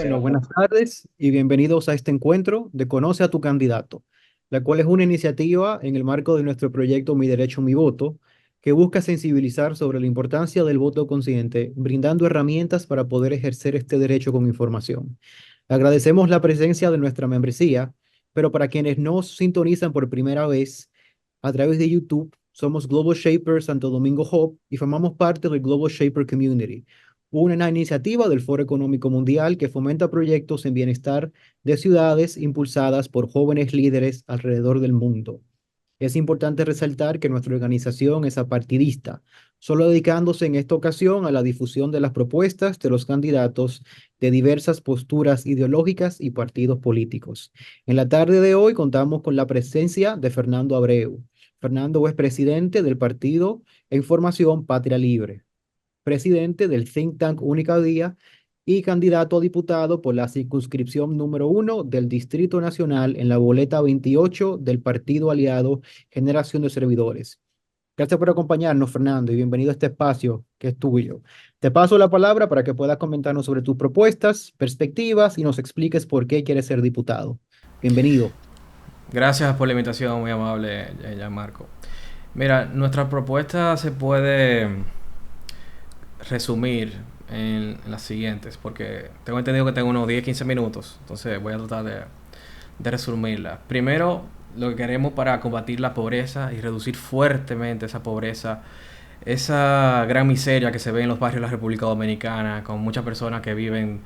Bueno, buenas tardes y bienvenidos a este encuentro de Conoce a tu candidato, la cual es una iniciativa en el marco de nuestro proyecto Mi Derecho, Mi Voto, que busca sensibilizar sobre la importancia del voto consciente, brindando herramientas para poder ejercer este derecho con información. Agradecemos la presencia de nuestra membresía, pero para quienes nos sintonizan por primera vez a través de YouTube, somos Global Shaper Santo Domingo Hub y formamos parte del Global Shaper Community, una iniciativa del Foro Económico Mundial que fomenta proyectos en bienestar de ciudades impulsadas por jóvenes líderes alrededor del mundo. Es importante resaltar que nuestra organización es apartidista, solo dedicándose en esta ocasión a la difusión de las propuestas de los candidatos de diversas posturas ideológicas y partidos políticos. En la tarde de hoy contamos con la presencia de Fernando Abreu. Fernando es presidente del partido en formación Patria Libre, presidente del think tank Única Día y candidato a diputado por la circunscripción número 1 del Distrito Nacional en la boleta 28 del partido aliado Generación de Servidores. Gracias por acompañarnos, Fernando, y bienvenido a este espacio que es tuyo. Te paso la palabra para que puedas comentarnos sobre tus propuestas, perspectivas y nos expliques por qué quieres ser diputado. Bienvenido. Gracias por la invitación, muy amable, ya Marco. Mira, nuestra propuesta se puede resumir en las siguientes, porque tengo entendido que tengo unos 10-15 minutos, entonces voy a tratar de resumirla. Primero, lo que queremos para combatir la pobreza y reducir fuertemente esa pobreza, esa gran miseria que se ve en los barrios de la República Dominicana, con muchas personas que viven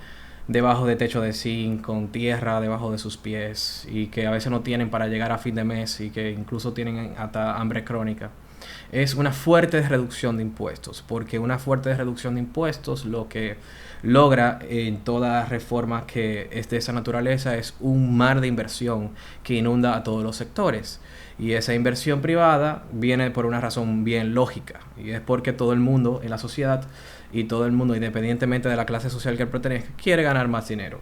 debajo de techo de zinc, con tierra debajo de sus pies y que a veces no tienen para llegar a fin de mes y que incluso tienen hasta hambre crónica. Es una fuerte reducción de impuestos, porque una fuerte reducción de impuestos lo que logra en toda reforma que es de esa naturaleza es un mar de inversión que inunda a todos los sectores. Y esa inversión privada viene por una razón bien lógica, y es porque todo el mundo en la sociedad y todo el mundo, independientemente de la clase social que él pertenezca, quiere ganar más dinero.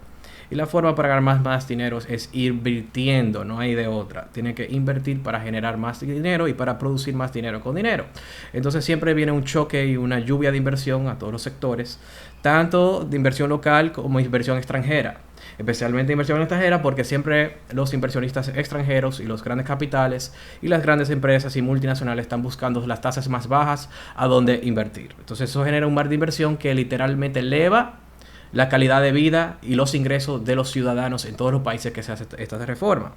Y la forma para ganar más dinero es invirtiendo, no hay de otra. Tiene que invertir para generar más dinero y para producir más dinero con dinero. Entonces siempre viene un choque y una lluvia de inversión a todos los sectores, tanto de inversión local como inversión extranjera. Especialmente inversión extranjera porque siempre los inversionistas extranjeros y los grandes capitales y las grandes empresas y multinacionales están buscando las tasas más bajas a donde invertir. Entonces eso genera un mar de inversión que literalmente eleva la calidad de vida y los ingresos de los ciudadanos en todos los países que se hace esta reforma.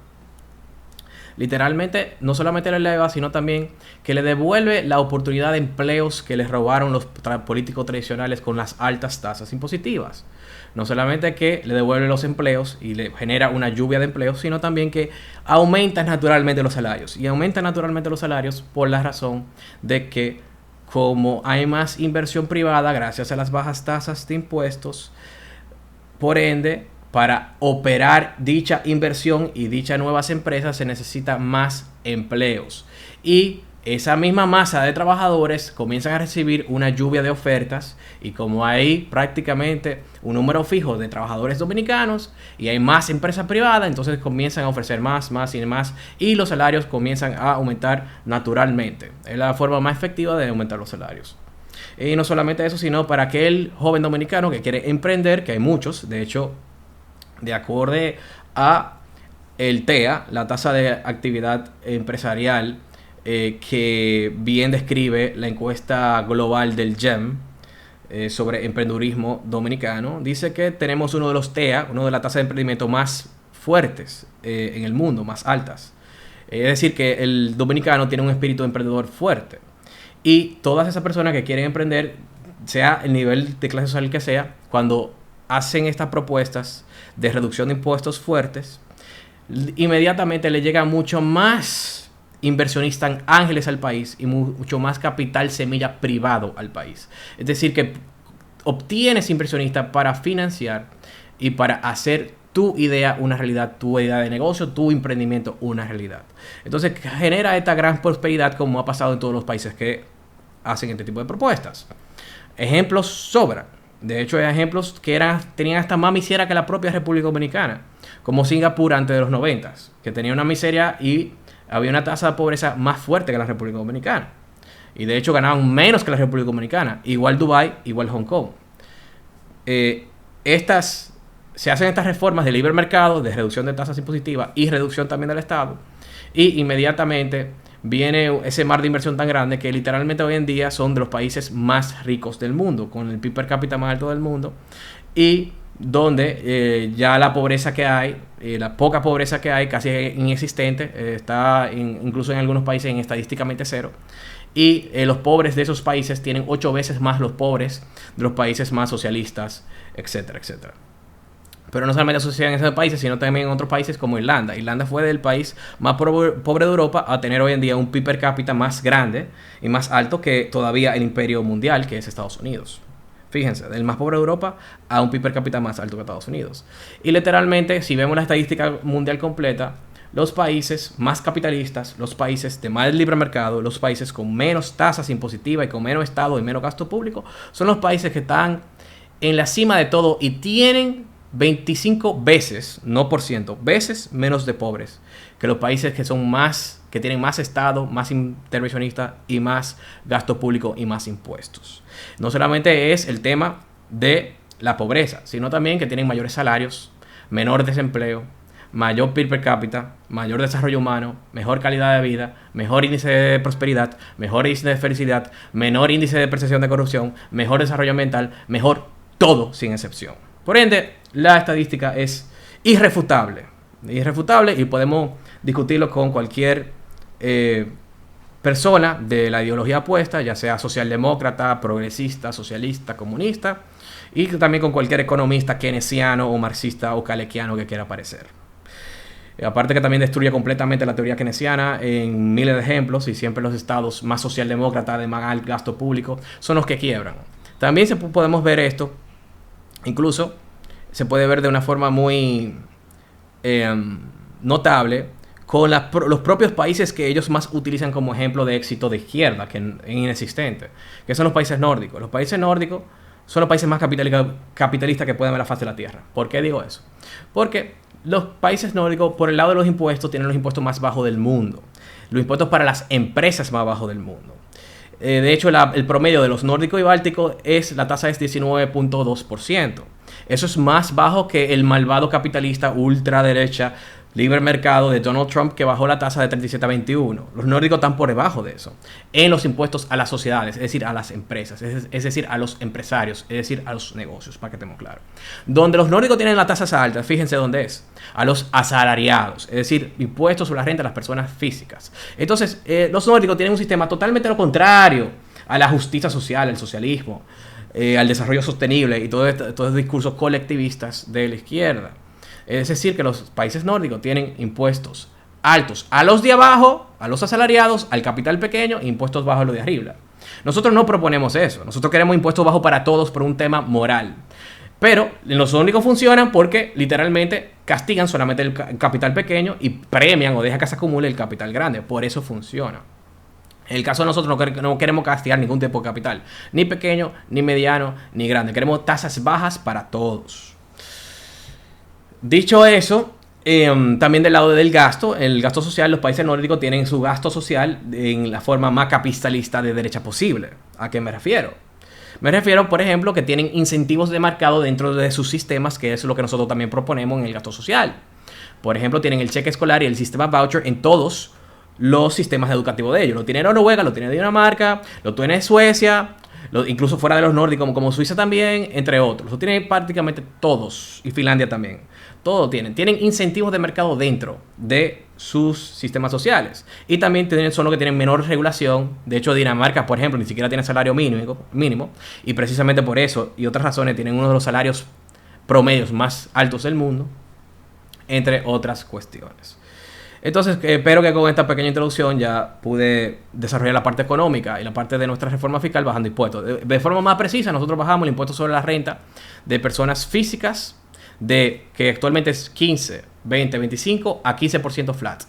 Literalmente, no solamente le eleva, sino también que le devuelve la oportunidad de empleos que les robaron los políticos tradicionales con las altas tasas impositivas. No solamente que le devuelve los empleos y le genera una lluvia de empleos, sino también que aumenta naturalmente los salarios. Y aumenta naturalmente los salarios por la razón de que como hay más inversión privada gracias a las bajas tasas de impuestos, por ende, para operar dicha inversión y dichas nuevas empresas se necesitan más empleos. Y esa misma masa de trabajadores comienzan a recibir una lluvia de ofertas y como hay prácticamente un número fijo de trabajadores dominicanos y hay más empresas privadas, entonces comienzan a ofrecer más y más y los salarios comienzan a aumentar naturalmente. Es la forma más efectiva de aumentar los salarios. Y no solamente eso, sino para aquel joven dominicano que quiere emprender, que hay muchos, de hecho, de acuerdo a el TEA, la tasa de actividad empresarial, que bien describe la encuesta global del GEM sobre emprendedurismo dominicano, dice que tenemos uno de los TEA, uno de las tasas de emprendimiento más fuertes en el mundo, más altas. Es decir, que el dominicano tiene un espíritu emprendedor fuerte. Y todas esas personas que quieren emprender, sea el nivel de clase social que sea, cuando hacen estas propuestas de reducción de impuestos fuertes, inmediatamente le llega mucho más inversionistas ángeles al país y mucho más capital semilla privado al país. Es decir, que obtienes inversionistas para financiar y para hacer tu idea una realidad, tu idea de negocio, tu emprendimiento una realidad. Entonces genera esta gran prosperidad como ha pasado en todos los países que hacen este tipo de propuestas. Ejemplos sobran. De hecho, hay ejemplos que tenían hasta más miseria que la propia República Dominicana, como Singapur antes de los 90, que tenía una miseria y había una tasa de pobreza más fuerte que la República Dominicana. Y de hecho ganaban menos que la República Dominicana. Igual Dubái, igual Hong Kong. Estas se hacen estas reformas de libre mercado, de reducción de tasas impositivas y reducción también del Estado, y inmediatamente viene ese mar de inversión tan grande que literalmente hoy en día son de los países más ricos del mundo, con el PIB per cápita más alto del mundo, y donde ya la pobreza que hay, la poca pobreza que hay, casi inexistente, está incluso en algunos países en estadísticamente cero. Y los pobres de esos países tienen 8 veces más los pobres de los países más socialistas, etcétera, etcétera. Pero no solamente sucede en esos países, sino también en otros países como Irlanda. Irlanda fue del país más pobre de Europa a tener hoy en día un PIB per cápita más grande y más alto que todavía el imperio mundial, que es Estados Unidos. Fíjense, del más pobre de Europa a un PIB per cápita más alto que Estados Unidos. Y literalmente, si vemos la estadística mundial completa, los países más capitalistas, los países de más libre mercado, los países con menos tasas impositivas y con menos Estado y menos gasto público, son los países que están en la cima de todo y tienen 25 veces, no por ciento, veces menos de pobres que los países que son más, que tienen más Estado, más intervencionista y más gasto público y más impuestos. No solamente es el tema de la pobreza, sino también que tienen mayores salarios, menor desempleo, mayor PIB per cápita, mayor desarrollo humano, mejor calidad de vida, mejor índice de prosperidad, mejor índice de felicidad, menor índice de percepción de corrupción, mejor desarrollo ambiental, mejor todo sin excepción. Por ende, la estadística es irrefutable y podemos discutirlo con cualquier persona de la ideología opuesta, ya sea socialdemócrata, progresista, socialista, comunista, y también con cualquier economista keynesiano o marxista o kalekiano que quiera aparecer. Aparte que también destruye completamente la teoría keynesiana en miles de ejemplos, y siempre los estados más socialdemócratas de más gasto público son los que quiebran. También podemos ver esto, incluso se puede ver de una forma muy notable con los propios países que ellos más utilizan como ejemplo de éxito de izquierda, que es inexistente, que son los países nórdicos. Los países nórdicos son los países más capitalistas que pueden ver la faz de la Tierra. ¿Por qué digo eso? Porque los países nórdicos, por el lado de los impuestos, tienen los impuestos más bajos del mundo. Los impuestos para las empresas más bajos del mundo. De hecho, el promedio de los nórdicos y bálticos la tasa es 19.2%. Eso es más bajo que el malvado capitalista ultraderecha libre mercado de Donald Trump, que bajó la tasa de 37 a 21. Los nórdicos están por debajo de eso en los impuestos a las sociedades, es decir, a las empresas, es decir, a los empresarios, es decir, a los negocios, para que estemos claros. Donde los nórdicos tienen las tasas altas, fíjense dónde es: a los asalariados, es decir, impuestos sobre la renta de las personas físicas. Entonces, los nórdicos tienen un sistema totalmente lo contrario a la justicia social, al socialismo, al desarrollo sostenible y todos estos discursos colectivistas de la izquierda. Es decir, que los países nórdicos tienen impuestos altos a los de abajo, a los asalariados, al capital pequeño, e impuestos bajos a los de arriba. Nosotros no proponemos eso. Nosotros queremos impuestos bajos para todos por un tema moral. Pero los nórdicos funcionan porque literalmente castigan solamente el capital pequeño y premian o dejan que se acumule el capital grande. Por eso funciona. En el caso de nosotros no queremos castigar ningún tipo de capital, ni pequeño, ni mediano, ni grande. Queremos tasas bajas para todos. Dicho eso, también del lado del gasto, el gasto social, los países nórdicos tienen su gasto social en la forma más capitalista de derecha posible. ¿A qué me refiero? Me refiero, por ejemplo, que tienen incentivos de mercado dentro de sus sistemas, que es lo que nosotros también proponemos en el gasto social. Por ejemplo, tienen el cheque escolar y el sistema voucher en todos los sistemas educativos de ellos. Lo tiene Noruega, lo tiene Dinamarca, lo tiene Suecia, incluso fuera de los nórdicos como Suiza también, entre otros. Lo tienen prácticamente todos, y Finlandia también. Todo tienen incentivos de mercado dentro de sus sistemas sociales. Y también son los que tienen menor regulación. De hecho, Dinamarca, por ejemplo, ni siquiera tiene salario mínimo. Y precisamente por eso y otras razones tienen uno de los salarios promedios más altos del mundo, entre otras cuestiones. Entonces, espero que con esta pequeña introducción ya pude desarrollar la parte económica y la parte de nuestra reforma fiscal bajando impuestos. De forma más precisa, nosotros bajamos el impuesto sobre la renta de personas físicas, que actualmente es 15, 20, 25 a 15% flat.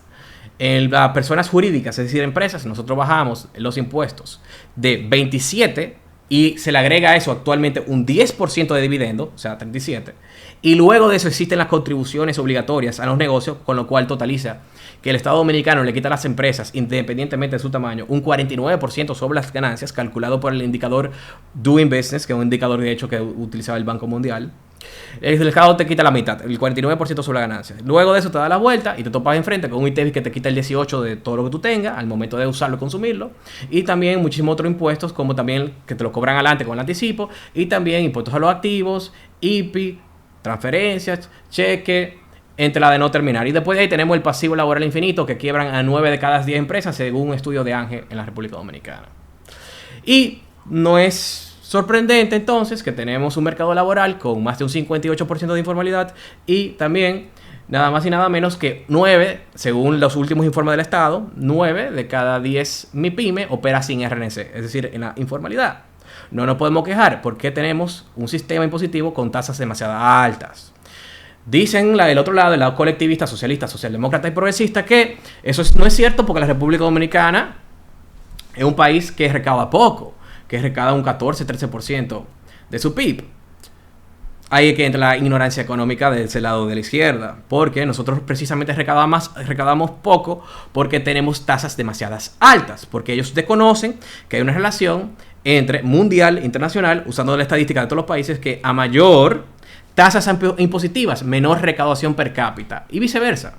En las personas jurídicas, es decir, empresas, nosotros bajamos los impuestos de 27 y se le agrega a eso actualmente un 10% de dividendo, o sea, 37. Y luego de eso existen las contribuciones obligatorias a los negocios, con lo cual totaliza que el Estado Dominicano le quita a las empresas, independientemente de su tamaño, un 49% sobre las ganancias, calculado por el indicador Doing Business, que es un indicador de hecho que utilizaba el Banco Mundial. El mercado te quita la mitad, el 49% sobre la ganancia. Luego de eso te da la vuelta y te topas enfrente con un ITEVIS que te quita el 18% de todo lo que tú tengas al momento de usarlo y consumirlo. Y también muchísimos otros impuestos, como también que te lo cobran adelante con el anticipo. Y también impuestos a los activos, IPI, transferencias, cheque, entre la de no terminar. Y después de ahí tenemos el pasivo laboral infinito, que quiebran a 9 de cada 10 empresas, según un estudio de Ángel en la República Dominicana. Y no es sorprendente entonces que tenemos un mercado laboral con más de un 58% de informalidad y también nada más y nada menos que 9, según los últimos informes del Estado, 9 de cada 10 MIPYME opera sin RNC, es decir, en la informalidad. No nos podemos quejar porque tenemos un sistema impositivo con tasas demasiado altas. Dicen del otro lado, el lado colectivista, socialista, socialdemócrata y progresista, que eso no es cierto porque la República Dominicana es un país que recauda poco, que recauda un 14-13% de su PIB. Ahí es que entra la ignorancia económica de ese lado de la izquierda, porque nosotros precisamente recaudamos poco porque tenemos tasas demasiadas altas, porque ellos desconocen que hay una relación entre mundial, internacional, usando la estadística de todos los países, que a mayor tasas impositivas, menor recaudación per cápita, y viceversa.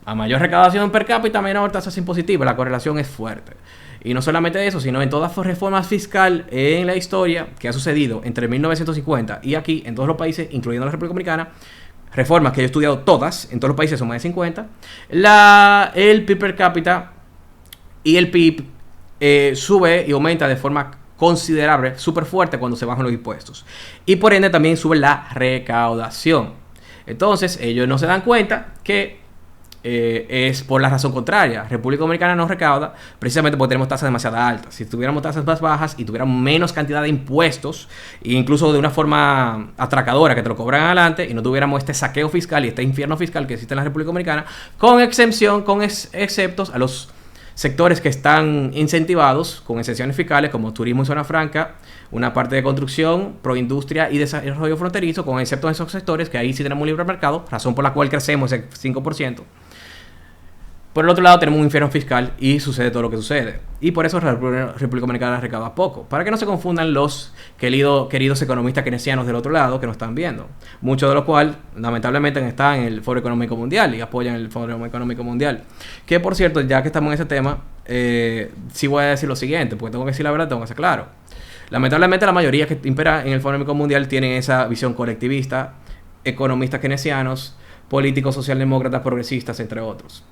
A mayor recaudación per cápita, menor tasas impositivas, la correlación es fuerte. Y no solamente eso, sino en todas las reformas fiscales en la historia que ha sucedido entre 1950 y aquí, en todos los países, incluyendo la República Dominicana, reformas que yo he estudiado todas, en todos los países son más de 50, el PIB per cápita y el PIB sube y aumenta de forma considerable, súper fuerte cuando se bajan los impuestos. Y por ende también sube la recaudación. Entonces, ellos no se dan cuenta que es por la razón contraria. República Dominicana no recauda precisamente porque tenemos tasas demasiado altas. Si tuviéramos tasas más bajas y tuviéramos menos cantidad de impuestos, e incluso de una forma atracadora que te lo cobran adelante, y no tuviéramos este saqueo fiscal y este infierno fiscal que existe en la República Dominicana, con excepción, con exceptos a los sectores que están incentivados con exenciones fiscales como turismo y zona franca, una parte de construcción, proindustria y desarrollo fronterizo, con exceptos de esos sectores que ahí sí tenemos un libre mercado, razón por la cual crecemos ese 5%. Por el otro lado tenemos un infierno fiscal y sucede todo lo que sucede. Y por eso la República Dominicana recauda poco. Para que no se confundan los queridos economistas keynesianos del otro lado que nos están viendo. Muchos de los cuales lamentablemente están en el Foro Económico Mundial y apoyan el Foro Económico Mundial. Que por cierto, ya que estamos en ese tema, sí voy a decir lo siguiente, porque tengo que decir la verdad, tengo que ser claro. Lamentablemente la mayoría que impera en el Foro Económico Mundial tienen esa visión colectivista, economistas keynesianos, políticos socialdemócratas progresistas, entre otros.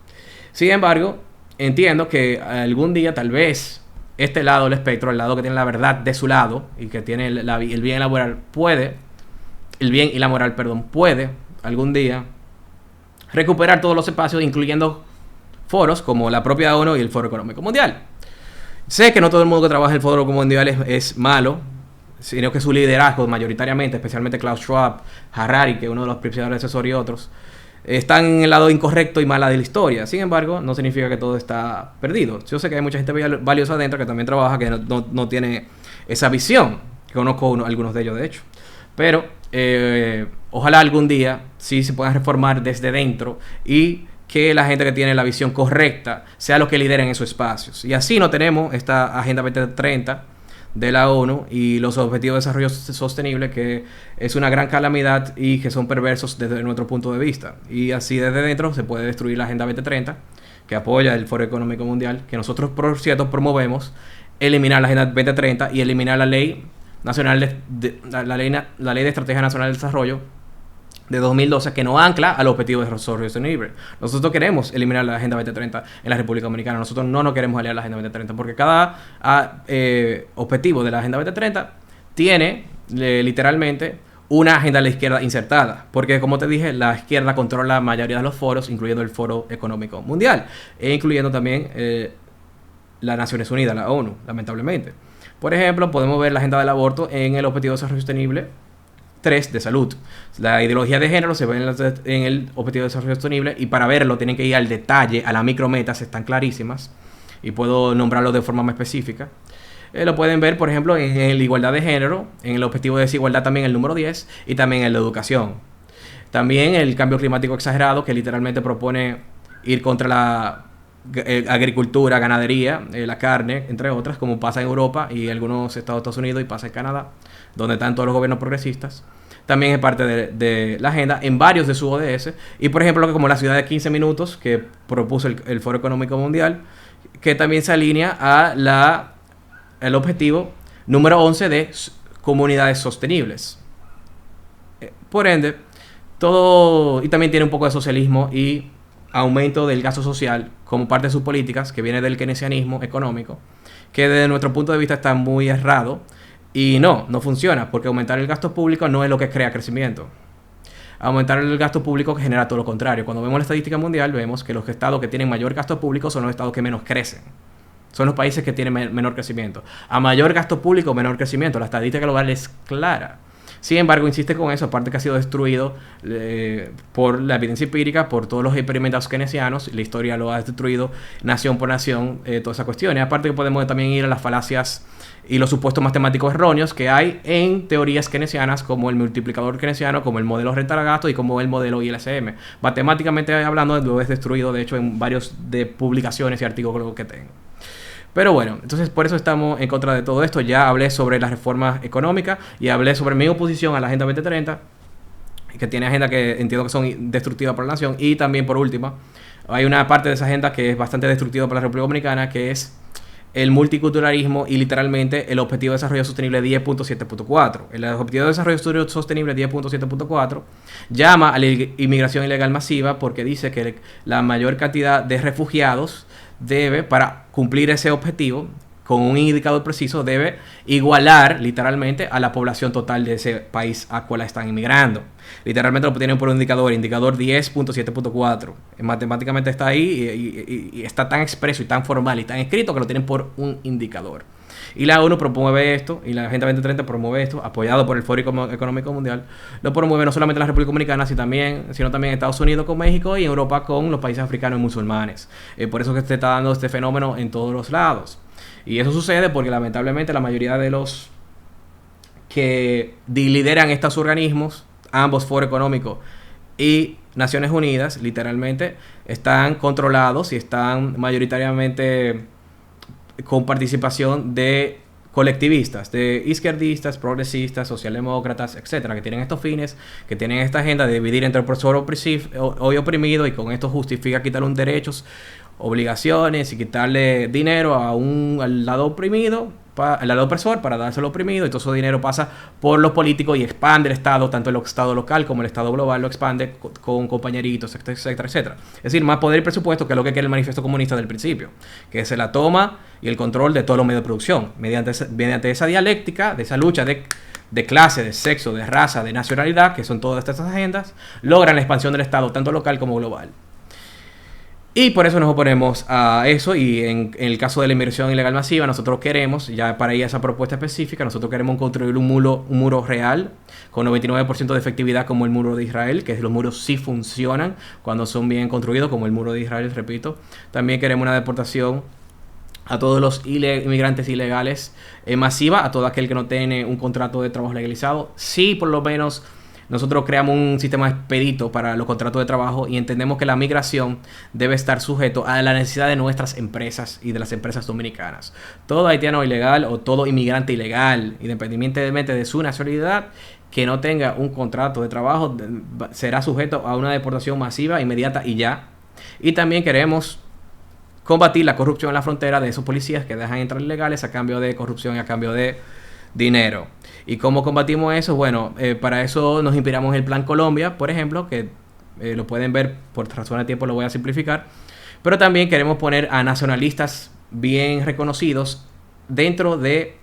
Sin embargo, entiendo que algún día tal vez este lado del espectro, el lado que tiene la verdad de su lado y que tiene el bien y la moral, puede algún día recuperar todos los espacios, incluyendo foros como la propia ONU y el Foro Económico Mundial. Sé que no todo el mundo que trabaja en el Foro Económico Mundial es malo, sino que su liderazgo mayoritariamente, especialmente Klaus Schwab, Harari, que es uno de los principales asesores y otros, están en el lado incorrecto y mala de la historia. Sin embargo, no significa que todo está perdido. Yo sé que hay mucha gente valiosa adentro que también trabaja, que no tiene esa visión. Conozco algunos de ellos, de hecho. Pero ojalá algún día sí se puedan reformar desde dentro y que la gente que tiene la visión correcta sea los que lideren esos espacios. Y así no tenemos esta Agenda 2030 de la ONU y los Objetivos de Desarrollo Sostenible, que es una gran calamidad y que son perversos desde nuestro punto de vista. Y así desde dentro se puede destruir la Agenda 2030, que apoya el Foro Económico Mundial, que nosotros, por cierto, promovemos eliminar la Agenda 2030 y eliminar la Ley Nacional la Ley de Estrategia Nacional de Desarrollo de 2012, que no ancla al objetivo de desarrollo sostenible. Nosotros queremos eliminar la Agenda 2030 en la República Dominicana. Nosotros no nos queremos aliar a la Agenda 2030 porque cada objetivo de la Agenda 2030 tiene literalmente una agenda de la izquierda insertada. Porque, como te dije, la izquierda controla la mayoría de los foros, incluyendo el Foro Económico Mundial e incluyendo también las Naciones Unidas, la ONU, lamentablemente. Por ejemplo, podemos ver la agenda del aborto en el Objetivo de Desarrollo Sostenible 3 de salud. La ideología de género se ve en el Objetivo de Desarrollo Sostenible y para verlo tienen que ir al detalle, a las micrometas, están clarísimas y puedo nombrarlo de forma más específica. Lo pueden ver, por ejemplo, en la igualdad de género, en el Objetivo de Desigualdad también el número 10 y también en la educación. También el cambio climático exagerado, que literalmente propone ir contra la agricultura, ganadería, la carne, entre otras, como pasa en Europa y algunos estados de Estados Unidos y pasa en Canadá, donde están todos los gobiernos progresistas. también es parte de la agenda en varios de sus ODS. Y por ejemplo, como la ciudad de 15 minutos que propuso el Foro Económico Mundial, que también se alinea a el objetivo número 11 de comunidades sostenibles. Por ende, todo, y también tiene un poco de socialismo y aumento del gasto social como parte de sus políticas, que viene del keynesianismo económico, que desde nuestro punto de vista está muy errado y no funciona, porque aumentar el gasto público no es lo que crea crecimiento. Aumentar el gasto público genera todo lo contrario. Cuando vemos la estadística mundial, vemos que los estados que tienen mayor gasto público son los estados que menos crecen. Son los países que tienen menor crecimiento. A mayor gasto público, menor crecimiento. La estadística global es clara. Sin embargo, insiste con eso, aparte que ha sido destruido por la evidencia empírica, por todos los experimentos keynesianos, la historia lo ha destruido nación por nación, todas esas cuestiones. Aparte que podemos también ir a las falacias y los supuestos matemáticos erróneos que hay en teorías keynesianas, como el multiplicador keynesiano, como el modelo renta-gasto y como el modelo ILSM. Matemáticamente hablando, lo es destruido, de hecho, en varios de publicaciones y artículos que tengo. Pero bueno, entonces por eso estamos en contra de todo esto. Ya hablé sobre las reformas económicas y hablé sobre mi oposición a la Agenda 2030, que tiene agenda que entiendo que son destructivas para la nación. Y también, por último, hay una parte de esa agenda que es bastante destructiva para la República Dominicana, que es el multiculturalismo y literalmente el Objetivo de Desarrollo Sostenible 10.7.4. El Objetivo de Desarrollo Sostenible 10.7.4 llama a la inmigración ilegal masiva porque dice que la mayor cantidad de refugiados debe, para cumplir ese objetivo, con un indicador preciso, debe igualar literalmente a la población total de ese país a cual están inmigrando. Literalmente lo tienen por un indicador 10.7.4. Matemáticamente está ahí y está tan expreso y tan formal y tan escrito que lo tienen por un indicador. Y la ONU promueve esto, y la Agenda 2030 promueve esto, apoyado por el Foro Económico Mundial. Lo promueve no solamente la República Dominicana, sino también Estados Unidos con México y Europa con los países africanos y musulmanes. Por eso que se está dando este fenómeno en todos los lados. Y eso sucede porque lamentablemente la mayoría de los que lideran estos organismos, ambos Foro Económico y Naciones Unidas, literalmente están controlados y están mayoritariamente con participación de colectivistas, de izquierdistas, progresistas, socialdemócratas, etcétera, que tienen estos fines, que tienen esta agenda de dividir entre opresor y oprimido, y con esto justifica quitarle un derechos, obligaciones y quitarle dinero al lado oprimido, al lado opresor, para dárselo oprimido, y todo ese dinero pasa por los políticos y expande el Estado, tanto el Estado local como el Estado global lo expande con compañeritos, etcétera, etcétera. Es decir, más poder y presupuesto, que es lo que quiere el manifiesto comunista del principio, que es la toma y el control de todos los medios de producción, mediante esa dialéctica, de esa lucha de clase, de sexo, de raza, de nacionalidad, que son todas estas agendas, logran la expansión del Estado, tanto local como global. Y por eso nos oponemos a eso, y en el caso de la inmigración ilegal masiva, nosotros queremos, ya para ir a esa propuesta específica, nosotros queremos construir un muro real con 99% de efectividad, como el muro de Israel, que los muros sí funcionan cuando son bien construidos, como el muro de Israel, repito. También queremos una deportación a todos los inmigrantes ilegales masiva, a todo aquel que no tiene un contrato de trabajo legalizado. Sí, por lo menos nosotros creamos un sistema expedito para los contratos de trabajo y entendemos que la migración debe estar sujeto a la necesidad de nuestras empresas y de las empresas dominicanas. Todo haitiano ilegal o todo inmigrante ilegal, independientemente de su nacionalidad, que no tenga un contrato de trabajo, será sujeto a una deportación masiva, inmediata y ya. Y también queremos combatir la corrupción en la frontera de esos policías que dejan entrar ilegales a cambio de corrupción y a cambio de dinero. ¿Y cómo combatimos eso? Bueno, para eso nos inspiramos en el Plan Colombia, por ejemplo, que lo pueden ver, por razones de tiempo lo voy a simplificar. Pero también queremos poner a nacionalistas bien reconocidos dentro de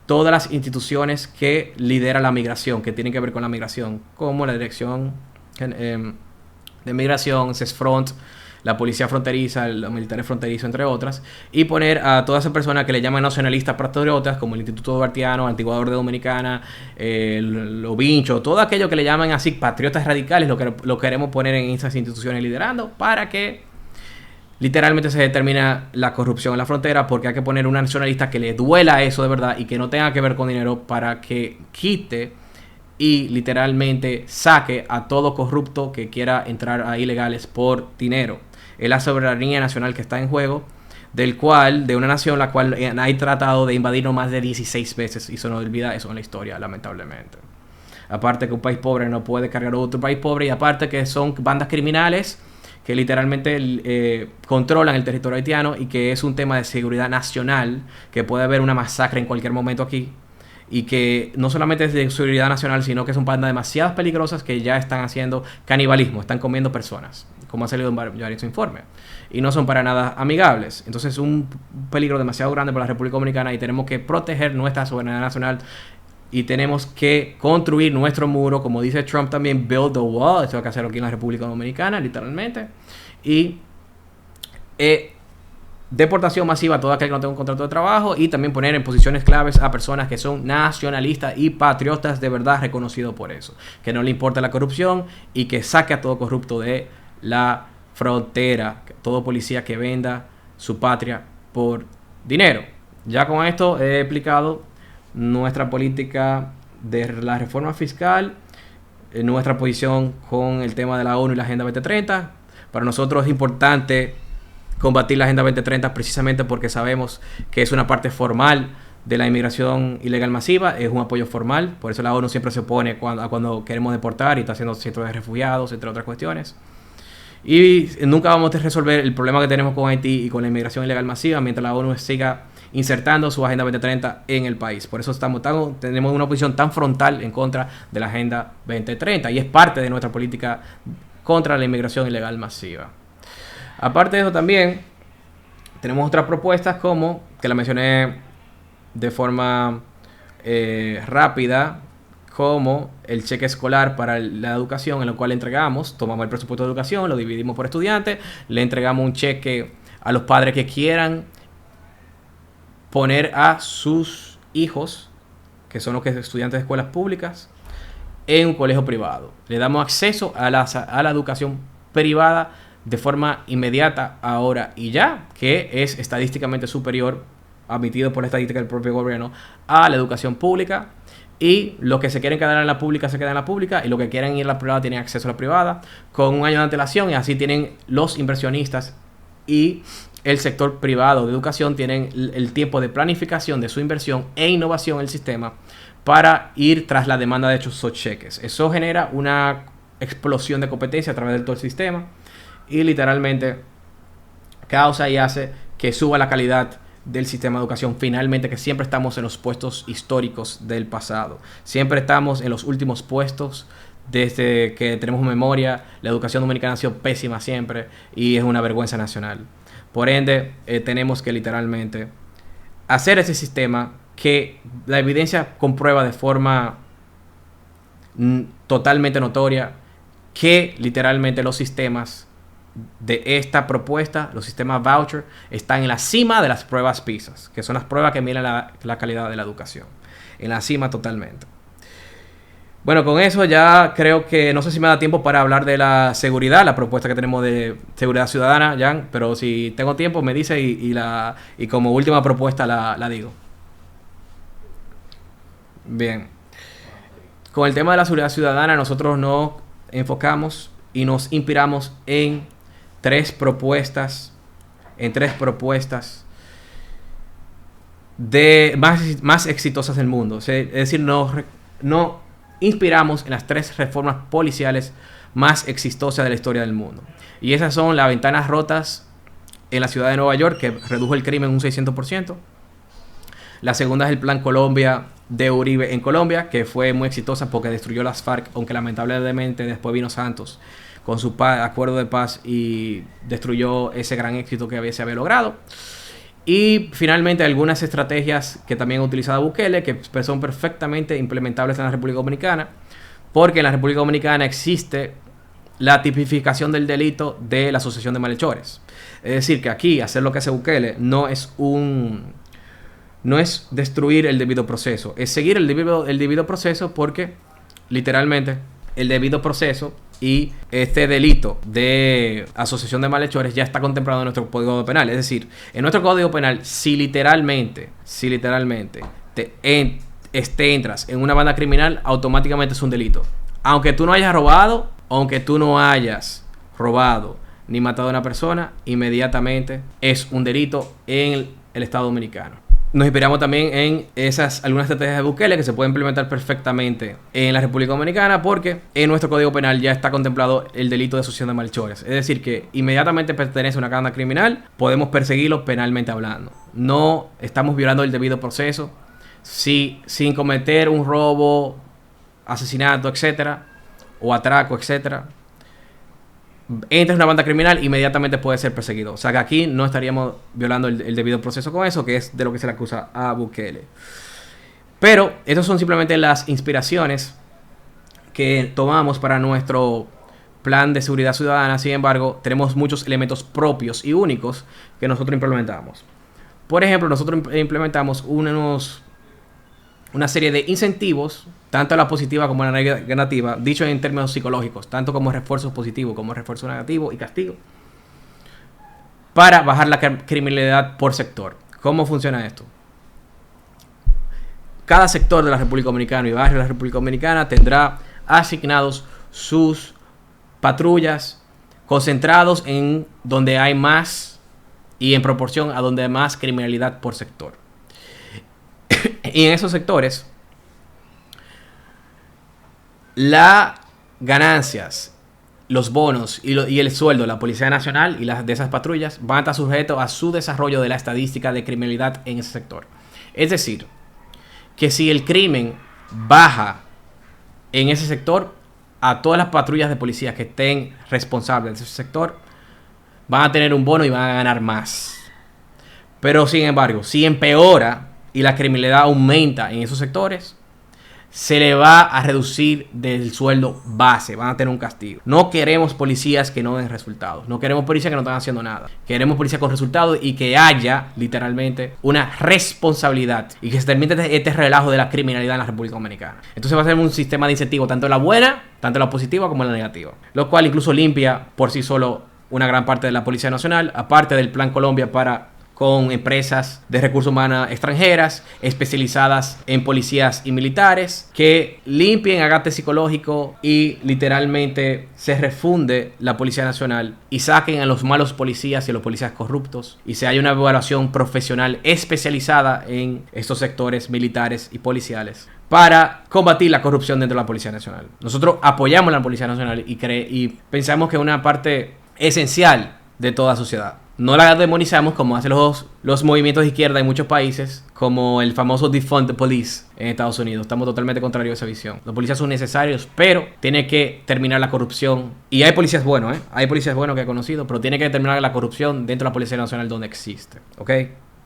todas las instituciones que lidera la migración, que tienen que ver con la migración, como la Dirección de Migración, CESFRONT, la policía fronteriza, los militares fronterizos, entre otras, y poner a todas esas personas que le llaman nacionalistas patriotas, como el Instituto Duartiano, Antiguador de Dominicana, los Vinchos, todo aquello que le llaman así patriotas radicales, lo queremos poner en esas instituciones liderando para que literalmente se determine la corrupción en la frontera, porque hay que poner una nacionalista que le duela eso de verdad y que no tenga que ver con dinero, para que quite y literalmente saque a todo corrupto que quiera entrar a ilegales por dinero. Es la soberanía nacional que está en juego, de una nación la cual hay tratado de invadirnos más de 16 veces, y se nos olvida eso en la historia, lamentablemente. aparte que un país pobre no puede cargar a otro país pobre, y aparte que son bandas criminales que literalmente controlan el territorio haitiano, y que es un tema de seguridad nacional, que puede haber una masacre en cualquier momento aquí, y que no solamente es de seguridad nacional, sino que son bandas demasiado peligrosas que ya están haciendo canibalismo, están comiendo personas, como ha salido en varios informes, y no son para nada amigables. Entonces es un peligro demasiado grande para la República Dominicana, y tenemos que proteger nuestra soberanía nacional, y tenemos que construir nuestro muro, como dice Trump también, build the wall. Esto hay que hacerlo aquí en la República Dominicana, literalmente. Y deportación masiva a todo aquel que no tenga un contrato de trabajo, y también poner en posiciones claves a personas que son nacionalistas y patriotas de verdad, reconocidos por eso, que no le importa la corrupción, y que saque a todo corrupto de la frontera, todo policía que venda su patria por dinero. Ya con esto he explicado nuestra política de la reforma fiscal, nuestra posición con el tema de la ONU y la Agenda 2030. Para nosotros es importante combatir la Agenda 2030 precisamente porque sabemos que es una parte formal de la inmigración ilegal masiva, es un apoyo formal. Por eso la ONU siempre se opone cuando queremos deportar, y está haciendo centros de refugiados, entre otras cuestiones. Y nunca vamos a resolver el problema que tenemos con Haití y con la inmigración ilegal masiva mientras la ONU siga insertando su Agenda 2030 en el país. Por eso tenemos una posición tan frontal en contra de la Agenda 2030, y es parte de nuestra política contra la inmigración ilegal masiva. Aparte de eso, también tenemos otras propuestas, como que la mencioné de forma rápida, como el cheque escolar para la educación, en lo cual tomamos el presupuesto de educación, lo dividimos por estudiantes, le entregamos un cheque a los padres que quieran poner a sus hijos, que son los que estudiantes de escuelas públicas, en un colegio privado. Le damos acceso a la educación privada de forma inmediata, ahora y ya, que es estadísticamente superior, admitido por la estadística del propio gobierno, a la educación pública. Y los que se quieren quedar en la pública se quedan en la pública, y los que quieren ir a la privada tienen acceso a la privada con un año de antelación, y así tienen los inversionistas y el sector privado de educación tienen el tiempo de planificación de su inversión e innovación en el sistema para ir tras la demanda de esos cheques. Eso genera una explosión de competencia a través de todo el sistema, y literalmente causa y hace que suba la calidad del sistema de educación. Finalmente, que siempre estamos en los puestos históricos del pasado, siempre estamos en los últimos puestos desde que tenemos memoria. La educación dominicana ha sido pésima siempre, y es una vergüenza nacional. Por ende, tenemos que literalmente hacer ese sistema que la evidencia comprueba de forma totalmente notoria que literalmente los sistemas de esta propuesta, los sistemas voucher, están en la cima de las pruebas PISA, que son las pruebas que miran la calidad de la educación. En la cima totalmente. Bueno, con eso ya creo que no sé si me da tiempo para hablar de la seguridad, la propuesta que tenemos de seguridad ciudadana, Jan, pero si tengo tiempo me dice y como última propuesta la digo. Bien. Con el tema de la seguridad ciudadana, nosotros nos enfocamos y nos inspiramos en tres propuestas de más exitosas del mundo. Es decir, no inspiramos en las tres reformas policiales más exitosas de la historia del mundo. Y esas son las ventanas rotas en la ciudad de Nueva York, que redujo el crimen un 600%. La segunda es el Plan Colombia de Uribe en Colombia, que fue muy exitosa porque destruyó las FARC, aunque lamentablemente después vino Santos con su acuerdo de paz y destruyó ese gran éxito que se había logrado. Y finalmente algunas estrategias que también ha utilizado Bukele, que son perfectamente implementables en la República Dominicana, porque en la República Dominicana existe la tipificación del delito de la asociación de malhechores. Es decir, que aquí hacer lo que hace Bukele no es destruir el debido proceso, es seguir el debido proceso, porque literalmente el debido proceso y este delito de asociación de malhechores ya está contemplado en nuestro Código Penal. Es decir, en nuestro Código Penal, si literalmente entras en una banda criminal, automáticamente es un delito. Aunque tú no hayas robado ni matado a una persona, inmediatamente es un delito en el Estado Dominicano. nos inspiramos también en algunas estrategias de Bukele que se pueden implementar perfectamente en la República Dominicana, porque en nuestro Código Penal ya está contemplado el delito de asociación de malhechores. Es decir, que inmediatamente pertenece a una banda criminal, podemos perseguirlo penalmente hablando. No estamos violando el debido proceso. Si sin cometer un robo, asesinato, etcétera, o atraco, etcétera, entra en una banda criminal, inmediatamente puede ser perseguido. O sea que aquí no estaríamos violando el debido proceso con eso, que es de lo que se le acusa a Bukele. Pero estas son simplemente las inspiraciones que tomamos para nuestro plan de seguridad ciudadana. Sin embargo, tenemos muchos elementos propios y únicos que nosotros implementamos. Por ejemplo, nosotros implementamos una serie de incentivos, tanto la positiva como la negativa, dicho en términos psicológicos, tanto como refuerzo positivo como refuerzo negativo y castigo, para bajar la criminalidad por sector. ¿Cómo funciona esto? Cada sector de la República Dominicana y barrio de la República Dominicana tendrá asignados sus patrullas concentrados en donde hay más y en proporción a donde hay más criminalidad por sector. Y en esos sectores, las ganancias, los bonos y el sueldo de la Policía Nacional y las de esas patrullas van a estar sujetos a su desarrollo de la estadística de criminalidad en ese sector. Es decir, que si el crimen baja en ese sector, a todas las patrullas de policía que estén responsables de ese sector van a tener un bono y van a ganar más. Pero sin embargo, si empeora y la criminalidad aumenta en esos sectores, se le va a reducir del sueldo base, van a tener un castigo. No queremos policías que no den resultados, no queremos policías que no están haciendo nada. Queremos policías con resultados y que haya literalmente una responsabilidad y que se termine este relajo de la criminalidad en la República Dominicana. Entonces va a ser un sistema de incentivos, tanto en la buena, tanto en la positiva como en la negativa, lo cual incluso limpia por sí solo una gran parte de la Policía Nacional, aparte del Plan Colombia con empresas de recursos humanos extranjeras especializadas en policías y militares que limpien agate psicológico y literalmente se refunde la Policía Nacional y saquen a los malos policías y a los policías corruptos y se haya una evaluación profesional especializada en estos sectores militares y policiales para combatir la corrupción dentro de la Policía Nacional. Nosotros apoyamos a la Policía Nacional y pensamos que es una parte esencial de toda sociedad. No la demonizamos como hacen los movimientos de izquierda en muchos países, como el famoso defund the police en Estados Unidos. Estamos totalmente contrarios a esa visión. Los policías son necesarios, pero tiene que terminar la corrupción. Y hay policías buenos, hay policías buenos que he conocido, pero tiene que terminar la corrupción dentro de la Policía Nacional donde existe. ¿Ok?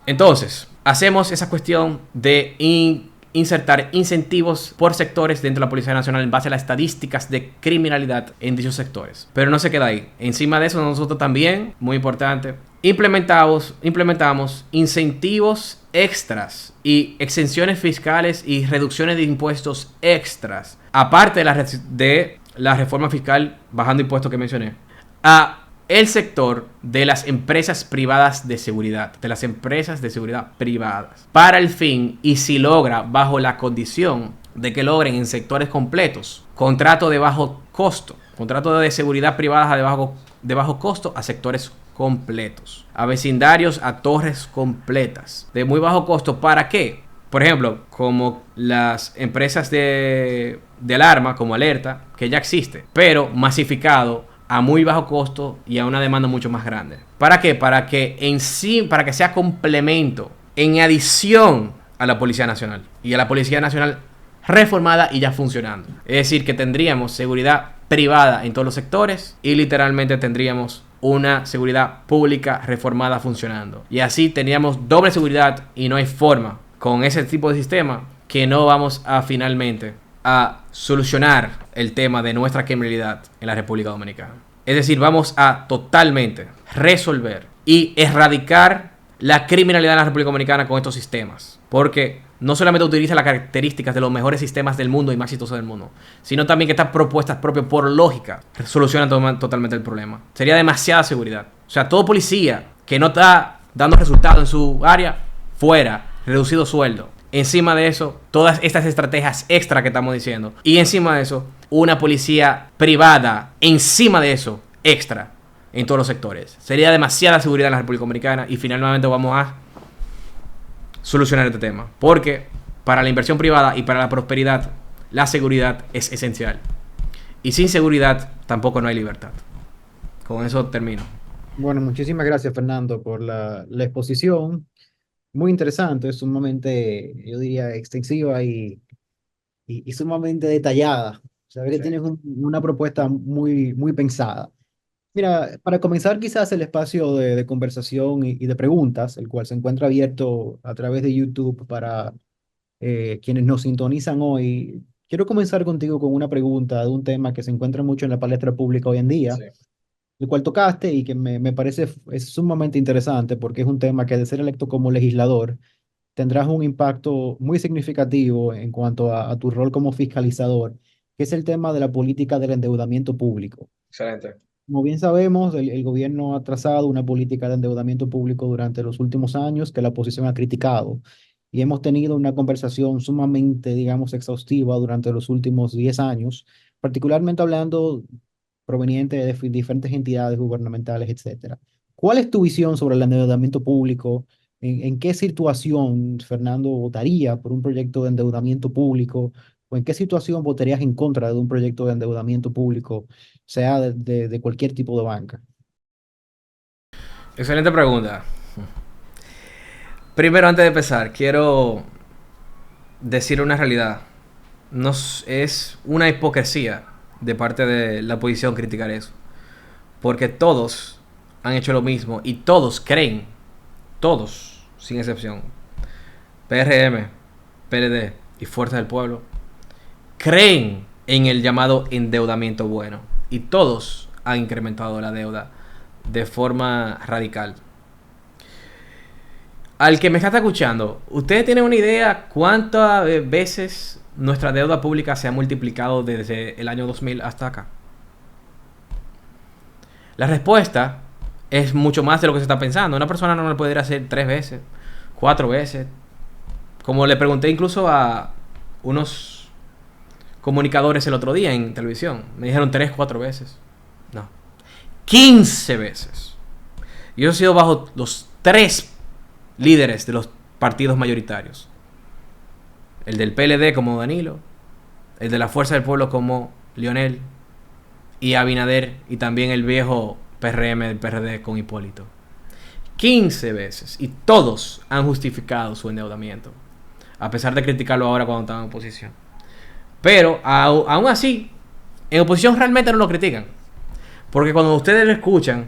Entonces, hacemos esa cuestión de insertar incentivos por sectores dentro de la Policía Nacional en base a las estadísticas de criminalidad en dichos sectores. Pero no se queda ahí. Encima de eso, nosotros también, muy importante, implementamos incentivos extras y exenciones fiscales y reducciones de impuestos extras, aparte de la reforma fiscal bajando impuestos que mencioné, a el sector de las empresas privadas de seguridad, privadas, para el fin, y si logra, bajo la condición de que logren en sectores completos, contrato de bajo costo, contrato de seguridad privada de bajo costo a sectores completos, a vecindarios, a torres completas, de muy bajo costo. ¿Para qué? Por ejemplo, como las empresas de alarma, como Alerta, que ya existe, pero masificado a muy bajo costo y a una demanda mucho más grande. ¿Para qué? Para que sea complemento, en adición a la Policía Nacional. Y a la Policía Nacional reformada y ya funcionando. Es decir, que tendríamos seguridad privada en todos los sectores y literalmente tendríamos una seguridad pública reformada funcionando. Y así tendríamos doble seguridad y no hay forma con ese tipo de sistema que no vamos a finalmente a solucionar el tema de nuestra criminalidad en la República Dominicana. Es decir, vamos a totalmente resolver y erradicar la criminalidad en la República Dominicana con estos sistemas. Porque no solamente utiliza las características de los mejores sistemas del mundo y más exitosos del mundo, sino también que estas propuestas propias por lógica solucionan totalmente el problema. Sería demasiada seguridad. O sea, todo policía que no está dando resultados en su área, fuera, reducido sueldo. Encima de eso, todas estas estrategias extra que estamos diciendo. Y encima de eso, una policía privada. Encima de eso, extra. En todos los sectores. Sería demasiada seguridad en la República Dominicana. Y finalmente vamos a solucionar este tema. Porque para la inversión privada y para la prosperidad, la seguridad es esencial. Y sin seguridad tampoco no hay libertad. Con eso termino. Bueno, muchísimas gracias, Fernando, por la exposición. Muy interesante, sumamente, yo diría, extensiva y sumamente detallada. Se ve que Sí. tienes una propuesta muy pensada. Mira, para comenzar quizás el espacio de conversación y de preguntas, el cual se encuentra abierto a través de YouTube para quienes nos sintonizan hoy, quiero comenzar contigo con una pregunta de un tema que se encuentra mucho en la palestra pública hoy en día, Sí. el cual tocaste y que me parece es sumamente interesante porque es un tema que de ser electo como legislador tendrás un impacto muy significativo en cuanto a tu rol como fiscalizador, que es el tema de la política del endeudamiento público. Excelente. Como bien sabemos, el gobierno ha trazado una política de endeudamiento público durante los últimos años que la oposición ha criticado y hemos tenido una conversación sumamente, digamos, exhaustiva durante los últimos 10 años, particularmente hablando proveniente de diferentes entidades gubernamentales, etcétera. ¿Cuál es tu visión sobre el endeudamiento público? En qué situación Fernando votaría por un proyecto de endeudamiento público? ¿O en qué situación votarías en contra de un proyecto de endeudamiento público, sea de cualquier tipo de banca? Excelente pregunta. Primero, antes de empezar, quiero decir una realidad. Es una hipocresía de parte de la oposición criticar eso. Porque todos han hecho lo mismo y todos creen, todos, sin excepción, PRM, PLD y Fuerza del Pueblo, creen en el llamado endeudamiento bueno. Y todos han incrementado la deuda de forma radical. Al que me está escuchando, ¿ustedes tienen una idea cuántas veces nuestra deuda pública se ha multiplicado desde el año 2000 hasta acá? La respuesta es mucho más de lo que se está pensando. Una persona no lo puede hacer 3 veces, 4 veces. Como le pregunté incluso a unos comunicadores el otro día en televisión. Me dijeron 3, 4 veces. No. 15 veces. Yo he sido bajo los 3 líderes de los partidos mayoritarios. El del PLD como Danilo, el de la Fuerza del Pueblo como Lionel y Abinader y también el viejo PRM del PRD con Hipólito. 15 veces y todos han justificado su endeudamiento, a pesar de criticarlo ahora cuando están en oposición. Pero aún así, en oposición realmente no lo critican, porque cuando ustedes lo escuchan,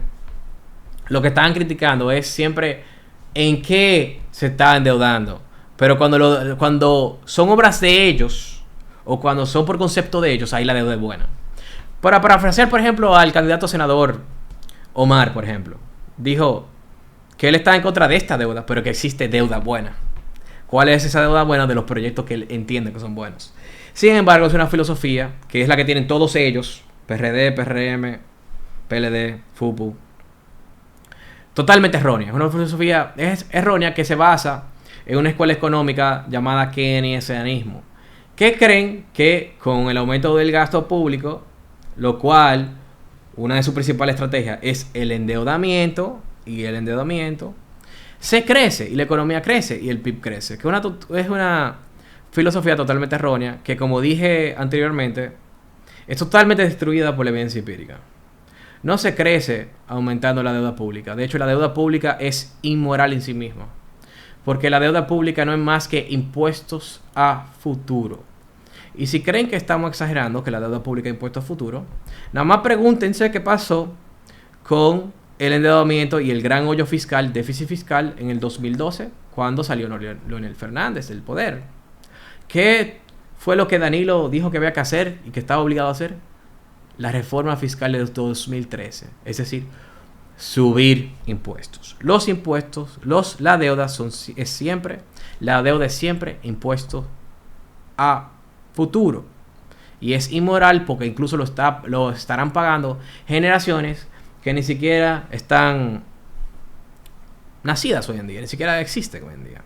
lo que están criticando es siempre en qué se está endeudando. Pero cuando son obras de ellos o cuando son por concepto de ellos, ahí la deuda es buena. Para parafrasear, por ejemplo, al candidato senador Omar, por ejemplo, dijo que él está en contra de esta deuda, pero que existe deuda buena. ¿Cuál es esa deuda buena? De los proyectos que él entiende que son buenos. Sin embargo, es una filosofía que es la que tienen todos ellos, PRD, PRM, PLD, FUPU, totalmente errónea. Es una filosofía errónea que se basa en una escuela económica llamada keynesianismo, que creen que con el aumento del gasto público, lo cual una de sus principales estrategias es el endeudamiento, y el endeudamiento se crece y la economía crece y el PIB crece, que es una filosofía totalmente errónea que, como dije anteriormente, es totalmente destruida por la evidencia empírica. No se crece aumentando la deuda pública. De hecho, la deuda pública es inmoral en sí misma, porque la deuda pública no es más que impuestos a futuro. Y si creen que estamos exagerando, que la deuda pública es impuesto a futuro, nada más pregúntense qué pasó con el endeudamiento y el gran hoyo fiscal, déficit fiscal, en el 2012, cuando salió Leonel Fernández del poder. ¿Qué fue lo que Danilo dijo que había que hacer y que estaba obligado a hacer? La reforma fiscal de 2013. Es decir, subir impuestos. Los impuestos, la deuda la deuda es siempre impuesto a futuro. Y es inmoral porque incluso lo estarán pagando generaciones que ni siquiera están nacidas hoy en día, ni siquiera existen hoy en día.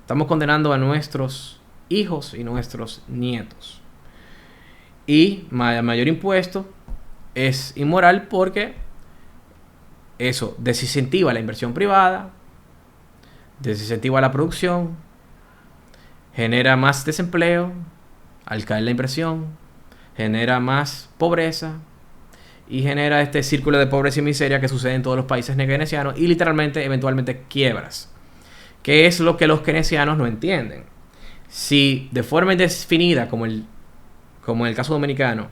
Estamos condenando a nuestros hijos y nuestros nietos. Y mayor impuesto es inmoral porque eso desincentiva la inversión privada, desincentiva la producción genera más desempleo al caer la impresión, genera más pobreza y genera este círculo de pobreza y miseria que sucede en todos los países keynesianos y literalmente, eventualmente, quiebras. ¿Qué es lo que los keynesianos no entienden? Si de forma indefinida, como en el caso dominicano,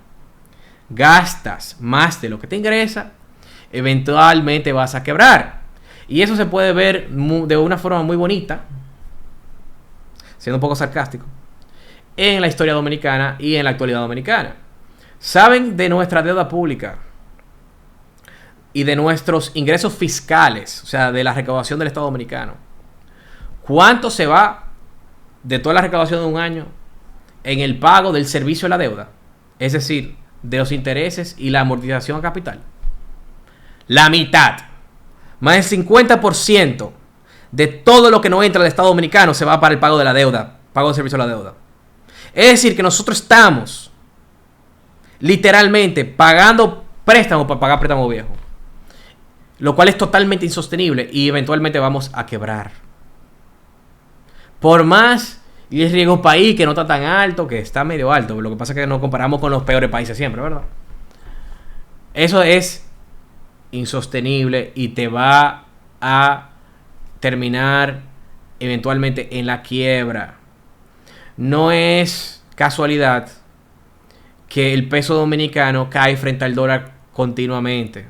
gastas más de lo que te ingresa, eventualmente vas a quebrar. Y eso se puede ver de una forma muy bonita, siendo un poco sarcástico, en la historia dominicana y en la actualidad dominicana. ¿Saben de nuestra deuda pública y de nuestros ingresos fiscales, o sea, de la recaudación del Estado dominicano? ¿Cuánto se va de toda la recaudación de un año en el pago del servicio de la deuda? Es decir, de los intereses y la amortización a capital. La mitad, más del 50% de todo lo que no entra del Estado dominicano se va para el pago de la deuda, pago del servicio de la deuda. Es decir, que nosotros estamos literalmente pagando préstamos para pagar préstamo viejo, lo cual es totalmente insostenible y eventualmente vamos a quebrar. Por más y el riesgo país que no está tan alto, que está medio alto, lo que pasa es que nos comparamos con los peores países siempre, ¿verdad? Eso es insostenible y te va a terminar eventualmente en la quiebra. No es casualidad que el peso dominicano cae frente al dólar continuamente.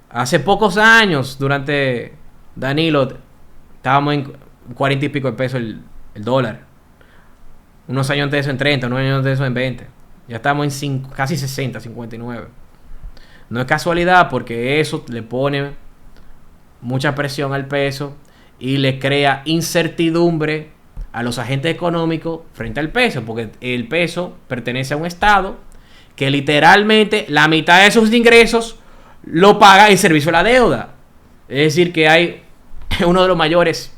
Hace pocos años, durante Danilo, estábamos en 40 y pico de pesos el dólar. Unos años antes de eso en 30, unos años antes de eso en 20. Ya estamos en casi 60, 59. No es casualidad, porque eso le pone mucha presión al peso y le crea incertidumbre a los agentes económicos frente al peso, porque el peso pertenece a un estado que literalmente la mitad de sus ingresos lo paga el servicio de la deuda. Es decir, que hay uno de los mayores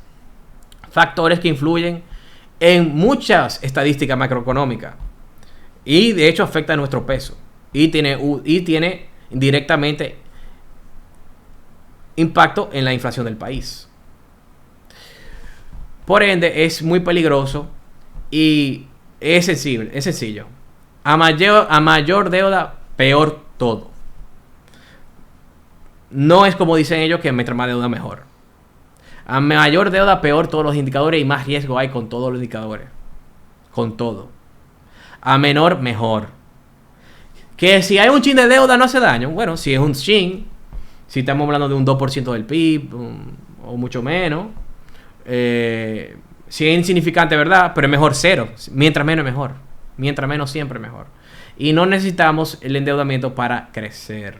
factores que influyen en muchas estadísticas macroeconómicas y de hecho afecta a nuestro peso y tiene directamente impacto en la inflación del país. Por ende, es muy peligroso y es sencillo. A mayor deuda, peor todo. No es como dicen ellos que mientras más deuda mejor. A mayor deuda, peor todos los indicadores y más riesgo hay con todos los indicadores. Con todo. A menor, mejor. Que si hay un chin de deuda no hace daño. Bueno, si es un chin, si estamos hablando de un 2% del PIB o mucho menos, si es insignificante, ¿verdad? Pero es mejor cero. Mientras menos es mejor. Mientras menos siempre mejor. Y no necesitamos el endeudamiento para crecer.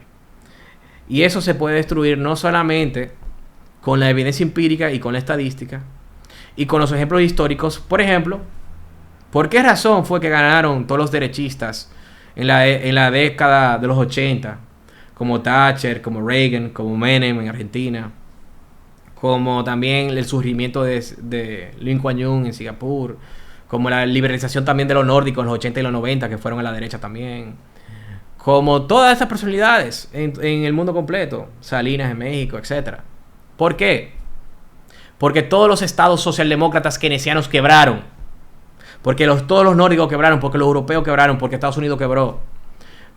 Y eso se puede destruir no solamente con la evidencia empírica y con la estadística y con los ejemplos históricos. Por ejemplo, ¿por qué razón fue que ganaron todos los derechistas en la década de los 80? Como Thatcher, como Reagan, como Menem en Argentina, como también el surgimiento de Lee Kuan Yew en Singapur, como la liberalización también de los nórdicos en los 80 y los 90, que fueron a la derecha también, como todas estas personalidades en el mundo completo, Salinas en México, etc. ¿Por qué? Porque todos los estados socialdemócratas keynesianos quebraron, porque todos los nórdicos quebraron, porque los europeos quebraron, porque Estados Unidos quebró,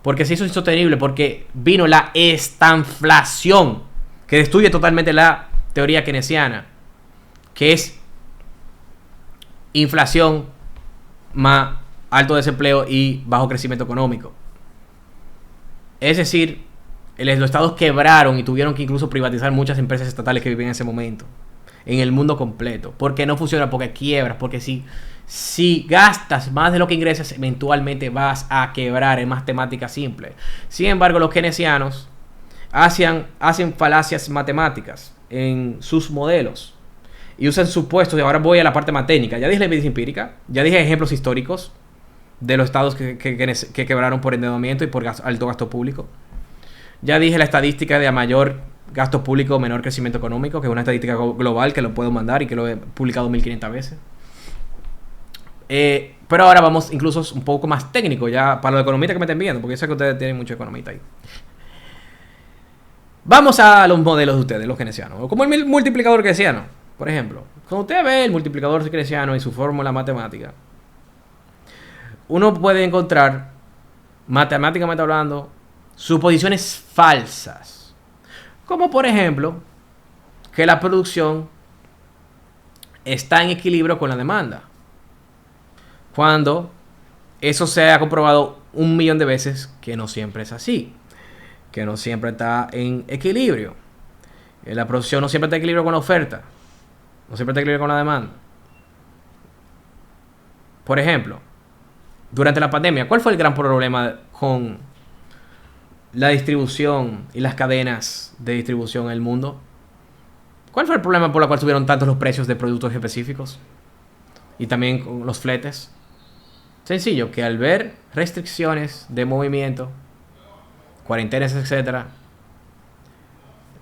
porque se hizo insostenible, porque vino la estanflación, que destruye totalmente la teoría keynesiana, que es inflación más alto desempleo y bajo crecimiento económico. Es decir, los estados quebraron y tuvieron que incluso privatizar muchas empresas estatales que vivían en ese momento, en el mundo completo. ¿Por qué no funciona? Porque quiebras, porque si gastas más de lo que ingresas, eventualmente vas a quebrar. Es matemática simple. Sin embargo, los keynesianos hacen falacias matemáticas en sus modelos y usan supuestos. Y ahora voy a la parte más técnica. Ya dije la evidencia empírica, ya dije ejemplos históricos de los estados que quebraron por endeudamiento y por alto gasto público. Ya dije la estadística de a mayor gasto público, menor crecimiento económico, que es una estadística global que lo puedo mandar y que lo he publicado 1500 veces. Pero ahora vamos incluso un poco más técnico, ya para los economistas que me estén viendo, porque yo sé que ustedes tienen muchos economistas ahí. Vamos a los modelos de ustedes, los keynesianos, como el multiplicador keynesiano. Por ejemplo, cuando usted ve el multiplicador keynesiano y su fórmula matemática, uno puede encontrar, matemáticamente hablando, suposiciones falsas. Como por ejemplo, que la producción está en equilibrio con la demanda. Cuando eso se ha comprobado 1.000.000 de veces que no siempre es así. Que no siempre está en equilibrio. La producción no siempre está en equilibrio con la oferta. No siempre está en equilibrio con la demanda. Por ejemplo, durante la pandemia, ¿cuál fue el gran problema con la distribución y las cadenas de distribución en el mundo? ¿Cuál fue el problema por el cual subieron tantos los precios de productos específicos? Y también con los fletes. Sencillo, que al ver restricciones de movimiento, cuarentenas, etcétera,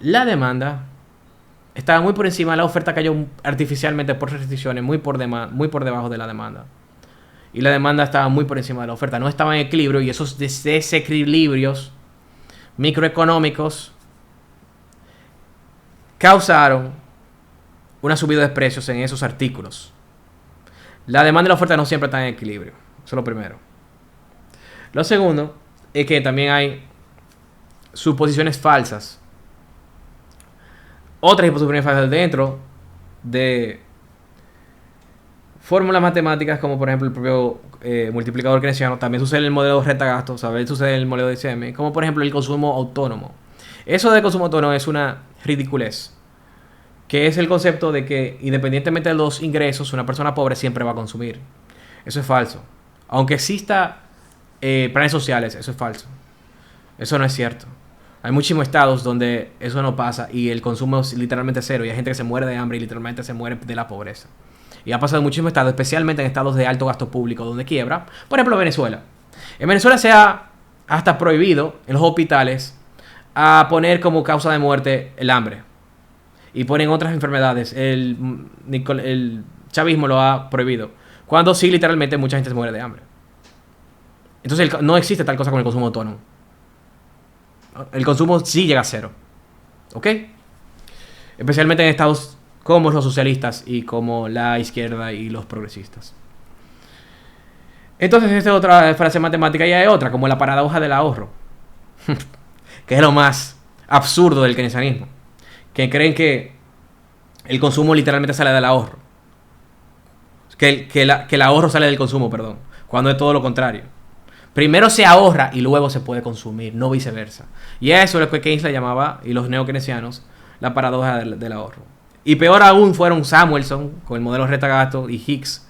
la demanda estaba muy por encima, la oferta cayó artificialmente por restricciones, muy por debajo de la demanda. Y la demanda estaba muy por encima de la oferta, no estaba en equilibrio, y esos desequilibrios microeconómicos causaron una subida de precios en esos artículos. La demanda y la oferta no siempre están en equilibrio. Eso es lo primero. Lo segundo es que también hay suposiciones falsas. Otras suposiciones falsas dentro de fórmulas matemáticas, como por ejemplo el propio multiplicador keynesiano. También sucede en el modelo de renta-gasto, ¿sabes? Sucede en el modelo de ICM, como por ejemplo el consumo autónomo. Eso de consumo autónomo es una ridiculez, que es el concepto de que independientemente de los ingresos, una persona pobre siempre va a consumir. Eso es falso. Aunque exista planes sociales, eso es falso. Eso no es cierto. Hay muchísimos estados donde eso no pasa y el consumo es literalmente cero, y hay gente que se muere de hambre y literalmente se muere de la pobreza. Y ha pasado en muchísimos estados, especialmente en estados de alto gasto público, donde quiebra. Por ejemplo, Venezuela. En Venezuela se ha hasta prohibido en los hospitales a poner como causa de muerte el hambre. Y ponen otras enfermedades. El chavismo lo ha prohibido. Cuando sí, literalmente, mucha gente se muere de hambre. Entonces no existe tal cosa con el consumo autónomo. El consumo sí llega a cero. ¿Ok? Especialmente en estados como los socialistas y como la izquierda y los progresistas. Entonces, esta es otra frase matemática, y hay otra, como la paradoja del ahorro. Que es lo más absurdo del keynesianismo. Que creen que el consumo literalmente sale del ahorro. Que el ahorro sale del consumo, perdón. Cuando es todo lo contrario. Primero se ahorra y luego se puede consumir, no viceversa. Y eso es lo que Keynes le llamaba, y los neokeynesianos, la paradoja del ahorro. Y peor aún fueron Samuelson con el modelo renta-gasto y Hicks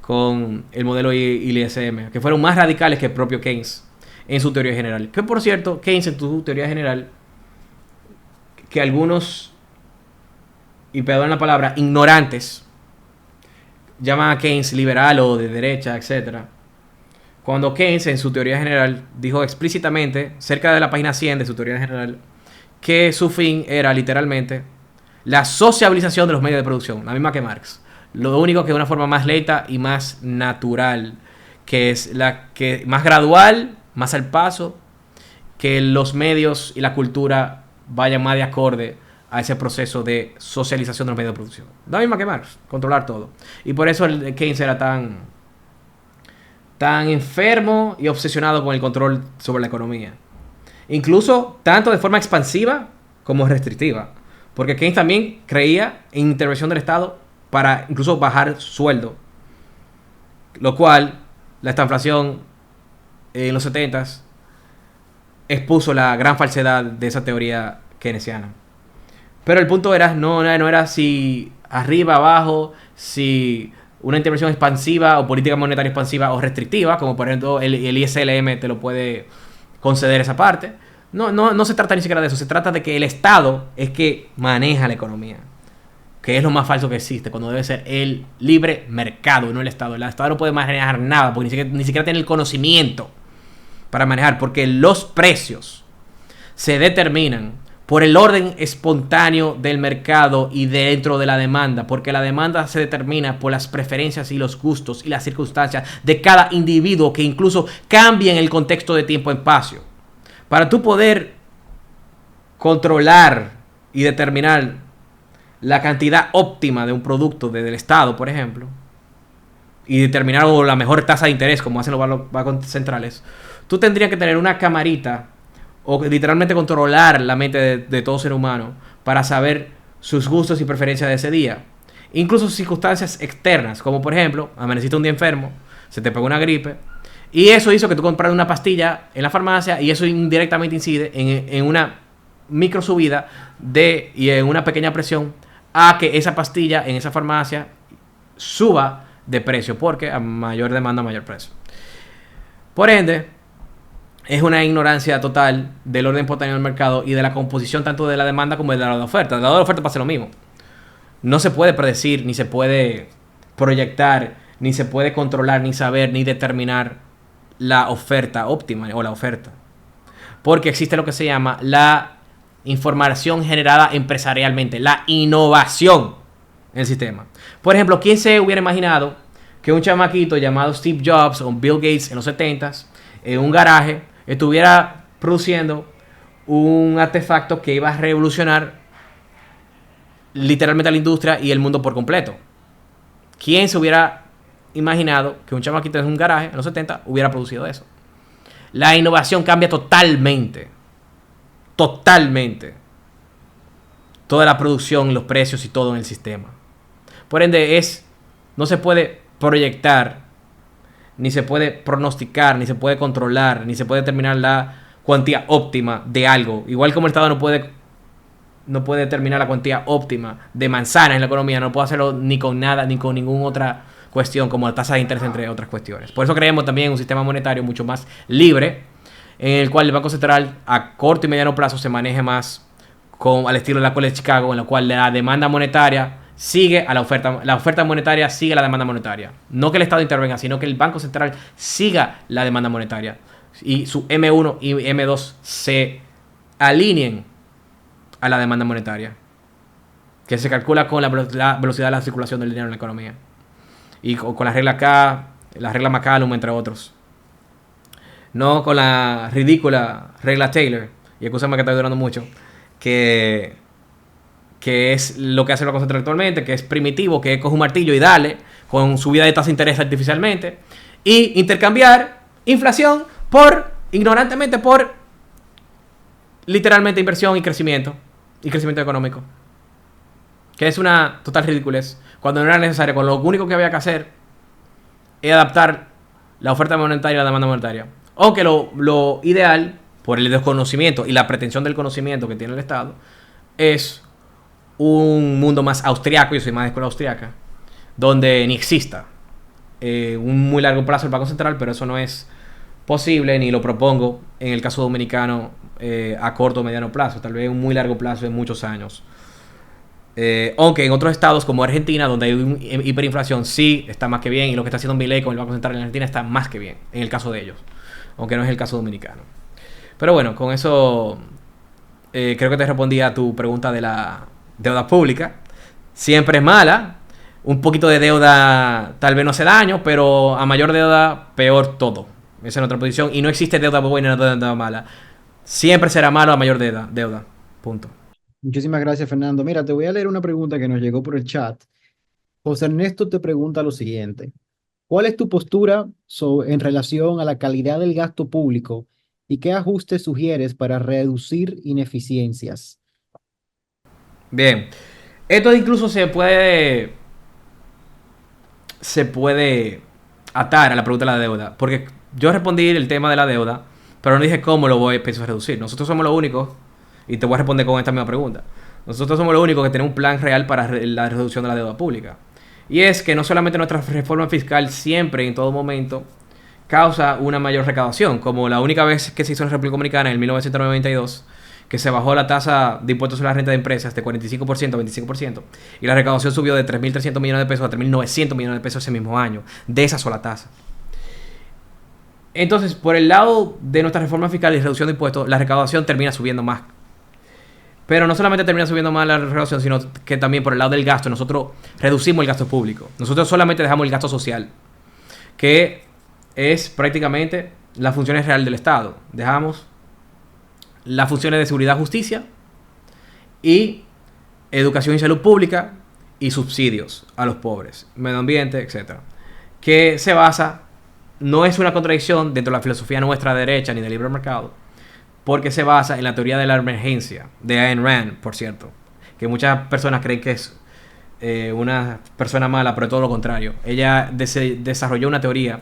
con el modelo ISM, que fueron más radicales que el propio Keynes en su teoría general. Que por cierto, Keynes en su teoría general, que algunos, y perdón la palabra, ignorantes, llaman a Keynes liberal o de derecha, etc. Cuando Keynes en su teoría general dijo explícitamente, cerca de la página 100 de su teoría general, que su fin era literalmente la sociabilización de los medios de producción, la misma que Marx. Lo único que de una forma más lenta y más natural, que es la que más gradual, más al paso, que los medios y la cultura vayan más de acorde a ese proceso de socialización de los medios de producción. La misma que Marx, controlar todo. Y por eso el Keynes era tan enfermo y obsesionado con el control sobre la economía. Incluso tanto de forma expansiva como restrictiva. Porque Keynes también creía en intervención del Estado para incluso bajar sueldo. Lo cual, la estanflación en los 70s expuso la gran falsedad de esa teoría keynesiana. Pero el punto era, no era si arriba, abajo, si una intervención expansiva o política monetaria expansiva o restrictiva, como por ejemplo el ISLM te lo puede conceder esa parte. No se trata ni siquiera de eso, se trata de que el Estado es que maneja la economía, que es lo más falso que existe, cuando debe ser el libre mercado, no el Estado. El Estado no puede manejar nada, porque ni siquiera tiene el conocimiento para manejar, porque los precios se determinan por el orden espontáneo del mercado y dentro de la demanda, porque la demanda se determina por las preferencias y los gustos y las circunstancias de cada individuo, que incluso cambian el contexto de tiempo-espacio. Para tú poder controlar y determinar la cantidad óptima de un producto del Estado, por ejemplo, y determinar la mejor tasa de interés, como hacen los bancos centrales, tú tendrías que tener una camarita o literalmente controlar la mente de todo ser humano para saber sus gustos y preferencias de ese día. Incluso circunstancias externas, como por ejemplo, amaneciste un día enfermo, se te pegó una gripe, y eso hizo que tú compraras una pastilla en la farmacia, y eso indirectamente incide en una micro subida y en una pequeña presión a que esa pastilla en esa farmacia suba de precio, porque a mayor demanda, mayor precio. Por ende, es una ignorancia total del orden espontáneo del mercado y de la composición tanto de la demanda como de la oferta. De la oferta pasa lo mismo. No se puede predecir, ni se puede proyectar, ni se puede controlar, ni saber, ni determinar la oferta óptima o la oferta. Porque existe lo que se llama la información generada empresarialmente, la innovación en el sistema. Por ejemplo, ¿quién se hubiera imaginado que un chamaquito llamado Steve Jobs o Bill Gates en los 70s, en un garaje, estuviera produciendo un artefacto que iba a revolucionar literalmente la industria y el mundo por completo? ¿Quién se hubiera imaginado que un chamaquito en un garaje en los 70 hubiera producido eso? La innovación cambia totalmente. Totalmente. Toda la producción, los precios y todo en el sistema. Por ende, no se puede proyectar, ni se puede pronosticar, ni se puede controlar, ni se puede determinar la cuantía óptima de algo. Igual como el Estado no puede determinar la cuantía óptima de manzanas en la economía, no puede hacerlo ni con nada, ni con ninguna otra cuestión, como la tasa de interés, entre otras cuestiones. Por eso creemos también en un sistema monetario mucho más libre, en el cual el Banco Central a corto y mediano plazo se maneje más al estilo de la Escuela de Chicago, en la cual la demanda monetaria sigue a la oferta monetaria sigue a la demanda monetaria. No que el Estado intervenga, sino que el Banco Central siga la demanda monetaria y su M1 y M2 se alineen a la demanda monetaria, que se calcula con la velocidad de la circulación del dinero en la economía, y con la regla K, la regla McCallum, entre otros. No con la ridícula regla Taylor, y escúchame que está durando mucho, que es lo que hace el Banco Central actualmente, que es primitivo, que es coge un martillo y dale, con subida de tasa de interés artificialmente, y intercambiar inflación ignorantemente por literalmente inversión y crecimiento económico. Que es una total ridiculez, cuando no era necesario, cuando lo único que había que hacer es adaptar la oferta monetaria a la demanda monetaria. Aunque lo ideal, por el desconocimiento y la pretensión del conocimiento que tiene el Estado, es un mundo más austriaco. Yo soy más de escuela austriaca, donde ni exista un muy largo plazo el Banco Central, pero eso no es posible, ni lo propongo en el caso dominicano a corto o mediano plazo, tal vez un muy largo plazo en muchos años. Aunque en otros estados como Argentina, donde hay hiperinflación, sí está más que bien, y lo que está haciendo Milei con el Banco Central en Argentina está más que bien, en el caso de ellos, aunque no es el caso dominicano. Pero bueno, con eso creo que te respondí a tu pregunta de la deuda pública. Siempre es mala. Un poquito de deuda tal vez no hace daño, pero a mayor deuda, peor todo. Esa es nuestra posición. Y no existe deuda buena ni deuda mala. Siempre será malo a mayor deuda. Punto. Muchísimas gracias, Fernando. Mira, te voy a leer una pregunta que nos llegó por el chat. José Ernesto te pregunta lo siguiente. ¿Cuál es tu postura en relación a la calidad del gasto público y qué ajustes sugieres para reducir ineficiencias? Bien. Esto incluso se puede atar a la pregunta de la deuda. Porque yo respondí el tema de la deuda, pero no dije cómo pienso reducir. Nosotros somos los únicos, y te voy a responder con esta misma pregunta. Nosotros somos los únicos que tenemos un plan real para la reducción de la deuda pública. Y es que no solamente nuestra reforma fiscal siempre, en todo momento, causa una mayor recaudación, como la única vez que se hizo en la República Dominicana en 1992, que se bajó la tasa de impuestos sobre la renta de empresas de 45% a 25%, y la recaudación subió de 3.300 millones de pesos a 3.900 millones de pesos ese mismo año, de esa sola tasa. Entonces, por el lado de nuestra reforma fiscal y reducción de impuestos, la recaudación termina subiendo más. Pero no solamente termina subiendo más la recaudación, sino que también por el lado del gasto, nosotros reducimos el gasto público. Nosotros solamente dejamos el gasto social, que es prácticamente las funciones reales del Estado. Dejamos las funciones de seguridad, justicia y educación y salud pública y subsidios a los pobres, medio ambiente, etcétera. Que se basa, no es una contradicción dentro de la filosofía nuestra de derecha ni del libre mercado, porque se basa en la teoría de la emergencia de Ayn Rand, por cierto, que muchas personas creen que es una persona mala, pero todo lo contrario. Ella desarrolló una teoría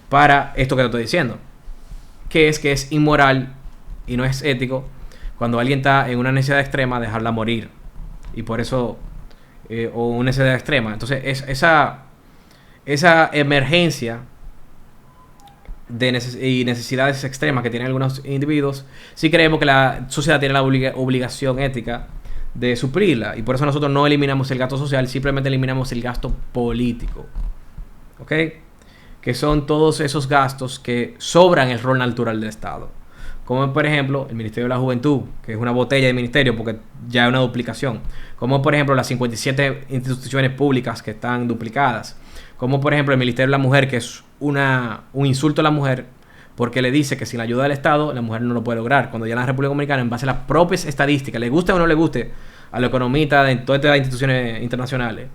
para esto que te estoy diciendo, que es inmoral y no es ético cuando alguien está en una necesidad extrema dejarla morir, y por eso o una necesidad extrema. Entonces esa emergencia y necesidades extremas que tienen algunos individuos, sí creemos que la sociedad tiene la obligación ética de suplirla, y por eso nosotros no eliminamos el gasto social, simplemente eliminamos el gasto político, ¿ok? Que son todos esos gastos que sobran el rol natural del Estado, como por ejemplo el Ministerio de la Juventud, que es una botella de ministerio porque ya hay una duplicación, como por ejemplo las 57 instituciones públicas que están duplicadas, como por ejemplo el Ministerio de la Mujer, que es un insulto a la mujer, porque le dice que sin la ayuda del Estado la mujer no lo puede lograr, cuando ya en la República Dominicana, en base a las propias estadísticas, le guste o no le guste a los economistas de todas estas instituciones internacionales,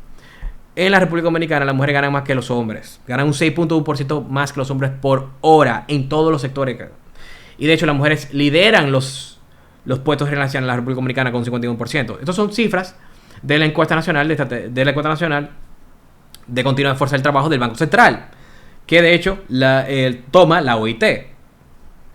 en la República Dominicana las mujeres ganan más que los hombres, ganan un 6.1% más que los hombres por hora en todos los sectores, y de hecho las mujeres lideran los puestos gerenciales en la República Dominicana con un 51%. Estas son cifras de la encuesta nacional de continua fuerza del trabajo del Banco Central, que de hecho toma la OIT,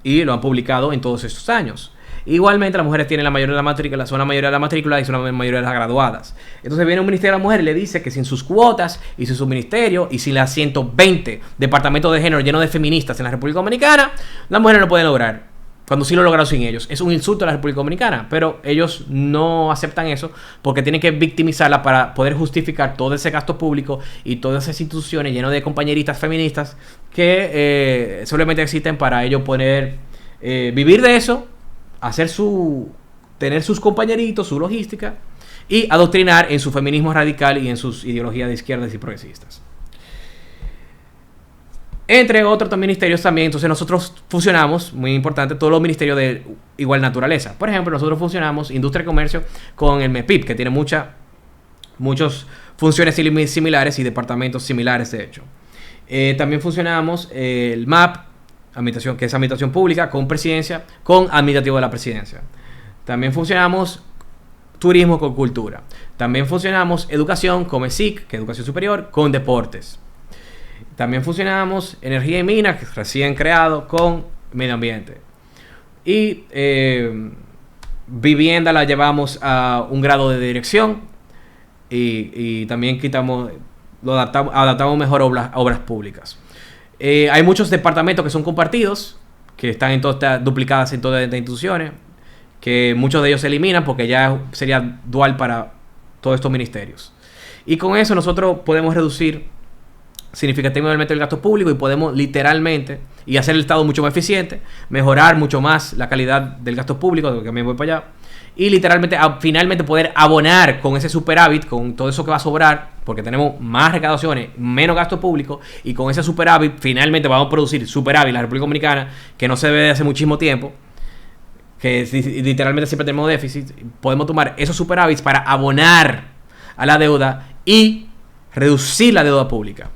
y lo han publicado en todos estos años. Igualmente las mujeres tienen la mayoría de la matrícula, son la mayoría de la matrícula y son la mayoría de las graduadas. Entonces viene un Ministerio de la Mujer y le dice que sin sus cuotas y sin su ministerio y sin las 120 departamentos de género llenos de feministas en la República Dominicana, las mujeres no pueden lograr, cuando sí lo lograron sin ellos. Es un insulto a la República Dominicana, pero ellos no aceptan eso porque tienen que victimizarla para poder justificar todo ese gasto público y todas esas instituciones llenas de compañeritas feministas que solamente existen para ellos poder vivir de eso, tener sus compañeritos, su logística, y adoctrinar en su feminismo radical y en sus ideologías de izquierdas y progresistas. Entre otros ministerios también. Entonces nosotros fusionamos, muy importante, todos los ministerios de igual naturaleza. Por ejemplo, nosotros fusionamos Industria y Comercio con el MEPIP, que tiene muchas funciones similares y departamentos similares, de hecho. También fusionamos el MAP, que es Administración Pública, con Presidencia, con Administrativo de la Presidencia. También fusionamos Turismo con Cultura. También fusionamos Educación con ESIC, que es Educación Superior, con Deportes. También fusionamos Energía y Minas, que es recién creado, con Medio Ambiente. Y Vivienda la llevamos a un grado de dirección, y también adaptamos mejor obras públicas. Hay muchos departamentos que son compartidos, que están duplicadas en todas estas instituciones, que muchos de ellos se eliminan porque ya sería dual para todos estos ministerios. Y con eso nosotros podemos reducir significativamente el gasto público y podemos literalmente y hacer el Estado mucho más eficiente, mejorar mucho más la calidad del gasto público, que también voy para allá, y literalmente finalmente poder abonar con ese superávit, con todo eso que va a sobrar, porque tenemos más recaudaciones, menos gasto público, y con ese superávit finalmente vamos a producir superávit en la República Dominicana, que no se ve de hace muchísimo tiempo, que literalmente siempre tenemos déficit. Podemos tomar esos superávits para abonar a la deuda y reducir la deuda pública.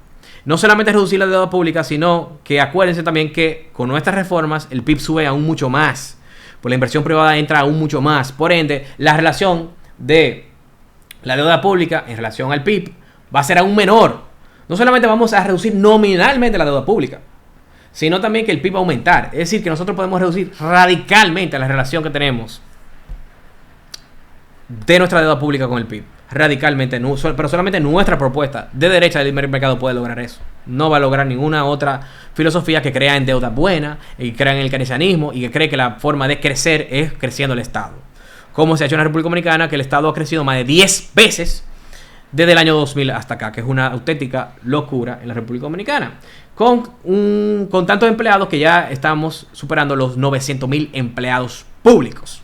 No solamente reducir la deuda pública, sino que acuérdense también que con nuestras reformas el PIB sube aún mucho más, pues la inversión privada entra aún mucho más. Por ende, la relación de la deuda pública en relación al PIB va a ser aún menor. No solamente vamos a reducir nominalmente la deuda pública, sino también que el PIB va a aumentar. Es decir, que nosotros podemos reducir radicalmente la relación que tenemos de nuestra deuda pública con el PIB. Radicalmente, pero solamente nuestra propuesta de derecha del libre mercado puede lograr eso. No va a lograr ninguna otra filosofía que crea en deuda buena y crea en el keynesianismo y que cree que la forma de crecer es creciendo el Estado. Como se ha hecho en la República Dominicana, que el Estado ha crecido más de 10 veces desde el año 2000 hasta acá, que es una auténtica locura en la República Dominicana. Con tantos empleados que ya estamos superando los 900,000 empleados públicos,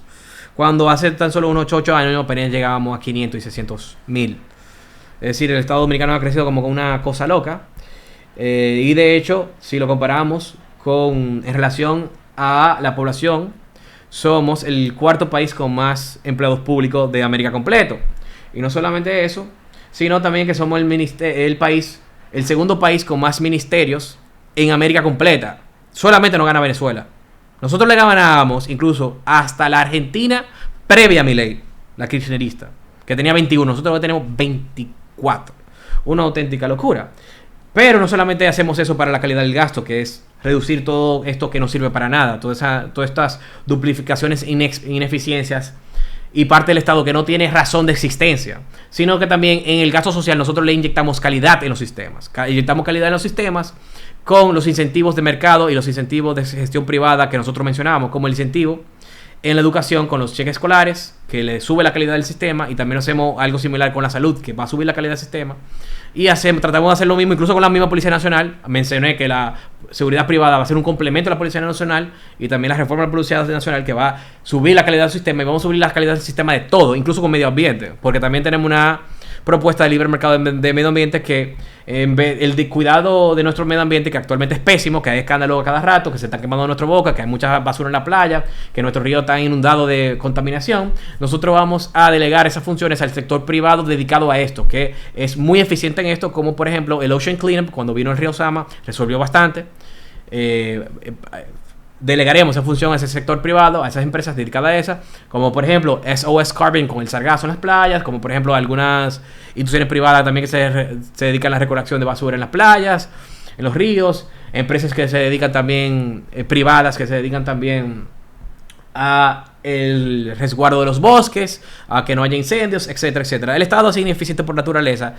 cuando hace tan solo unos 8 años apenas llegábamos a 500 y 600,000. Es decir, el Estado Dominicano ha crecido como una cosa loca. Y de hecho, si lo comparamos en relación a la población, somos el cuarto país con más empleados públicos de América completo. Y no solamente eso, sino también que somos el país, el segundo país con más ministerios en América completa. Solamente nos gana Venezuela. Nosotros le ganábamos incluso hasta la Argentina previa a Milei, la kirchnerista, que tenía 21. Nosotros tenemos 24. Una auténtica locura. Pero no solamente hacemos eso para la calidad del gasto, que es reducir todo esto que no sirve para nada, todas estas duplicaciones, ineficiencias y parte del Estado que no tiene razón de existencia, sino que también en el gasto social nosotros le inyectamos calidad en los sistemas. Inyectamos calidad en los sistemas con los incentivos de mercado y los incentivos de gestión privada que nosotros mencionábamos, como el incentivo en la educación con los cheques escolares, que le sube la calidad del sistema, y también hacemos algo similar con la salud, que va a subir la calidad del sistema. Y tratamos de hacer lo mismo incluso con la misma Policía Nacional. Mencioné que la seguridad privada va a ser un complemento a la Policía Nacional, y también la reforma de la Policía Nacional, que va a subir la calidad del sistema, y vamos a subir la calidad del sistema de todo, incluso con medio ambiente, porque también tenemos una propuesta de libre mercado de medio ambiente que el cuidado de nuestro medio ambiente, que actualmente es pésimo, que hay escándalos cada rato, que se están quemando nuestra boca, que hay mucha basura en la playa, que nuestros ríos están inundados de contaminación. Nosotros vamos a delegar esas funciones al sector privado dedicado a esto, que es muy eficiente en esto, como por ejemplo el Ocean Cleanup, cuando vino el río Sama, resolvió bastante. Delegaremos esa función a ese sector privado, a esas empresas dedicadas a esa, como por ejemplo SOS Carbon con el sargazo en las playas, como por ejemplo algunas instituciones privadas también que se dedican a la recolección de basura en las playas, en los ríos, empresas que se dedican también, privadas que se dedican también a el resguardo de los bosques, a que no haya incendios, etcétera, etcétera. El Estado es ineficiente por naturaleza,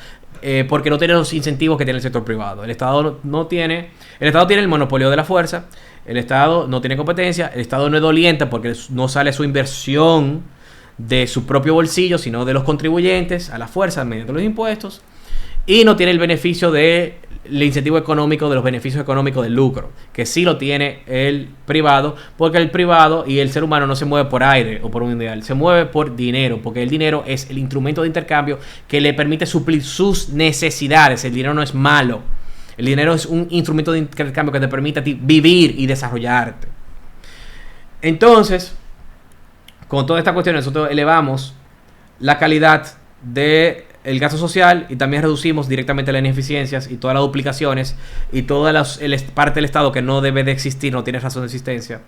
porque no tiene los incentivos que tiene el sector privado. El Estado tiene el monopolio de la fuerza. El Estado no tiene competencia. El Estado no es doliente porque no sale su inversión de su propio bolsillo, sino de los contribuyentes a la fuerza mediante los impuestos. Y no tiene el beneficio del incentivo económico, de los beneficios económicos del lucro, que sí lo tiene el privado, porque el privado y el ser humano no se mueve por aire o por un ideal, se mueve por dinero, porque el dinero es el instrumento de intercambio que le permite suplir sus necesidades. El dinero no es malo. El dinero es un instrumento de intercambio que te permite a ti vivir y desarrollarte. Entonces, con toda esta cuestión, nosotros elevamos la calidad del gasto social y también reducimos directamente las ineficiencias y todas las duplicaciones y toda parte del Estado que no debe de existir, no tiene razón de existencia.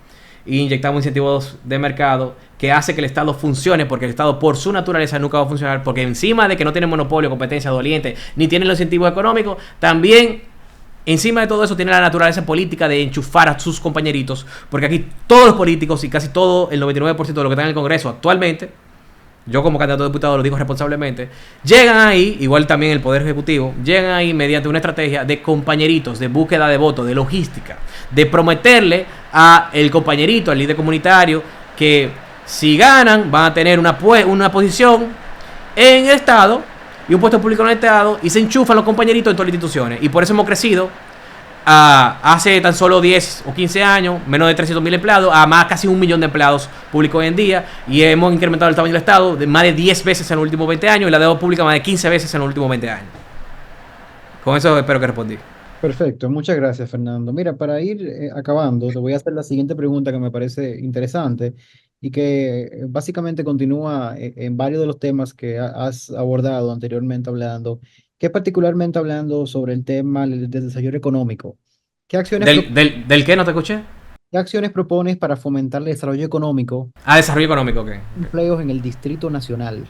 Y inyectamos incentivos de mercado que hace que el Estado funcione, porque el Estado por su naturaleza nunca va a funcionar, porque encima de que no tiene monopolio, competencia doliente, ni tiene los incentivos económicos, también encima de todo eso tiene la naturaleza política de enchufar a sus compañeritos, porque aquí todos los políticos y casi todo, el 99% de lo que está en el Congreso actualmente, yo como candidato a diputado lo digo responsablemente, llegan ahí, igual también el Poder Ejecutivo, llegan ahí mediante una estrategia de compañeritos, de búsqueda de votos, de logística, de prometerle a el compañerito, al líder comunitario, que si ganan van a tener una posición en el Estado y un puesto público en el Estado, y se enchufan los compañeritos en todas las instituciones. Y por eso hemos crecido hace tan solo 10 o 15 años, menos de 300.000 empleados, a más casi 1 millón de empleados públicos hoy en día, y hemos incrementado el tamaño del Estado de más de 10 veces en los últimos 20 años y la deuda pública más de 15 veces en los últimos 20 años. Con eso espero que respondí. Perfecto, muchas gracias, Fernando. Mira, para ir acabando, te voy a hacer la siguiente pregunta que me parece interesante y que básicamente continúa en varios de los temas que has abordado anteriormente hablando, que es particularmente hablando sobre el tema del desarrollo económico. ¿Qué acciones, ¿Del qué? ¿No te escuché? qué acciones propones para fomentar el desarrollo económico, Desarrollo económico, ok. empleos en el Distrito Nacional?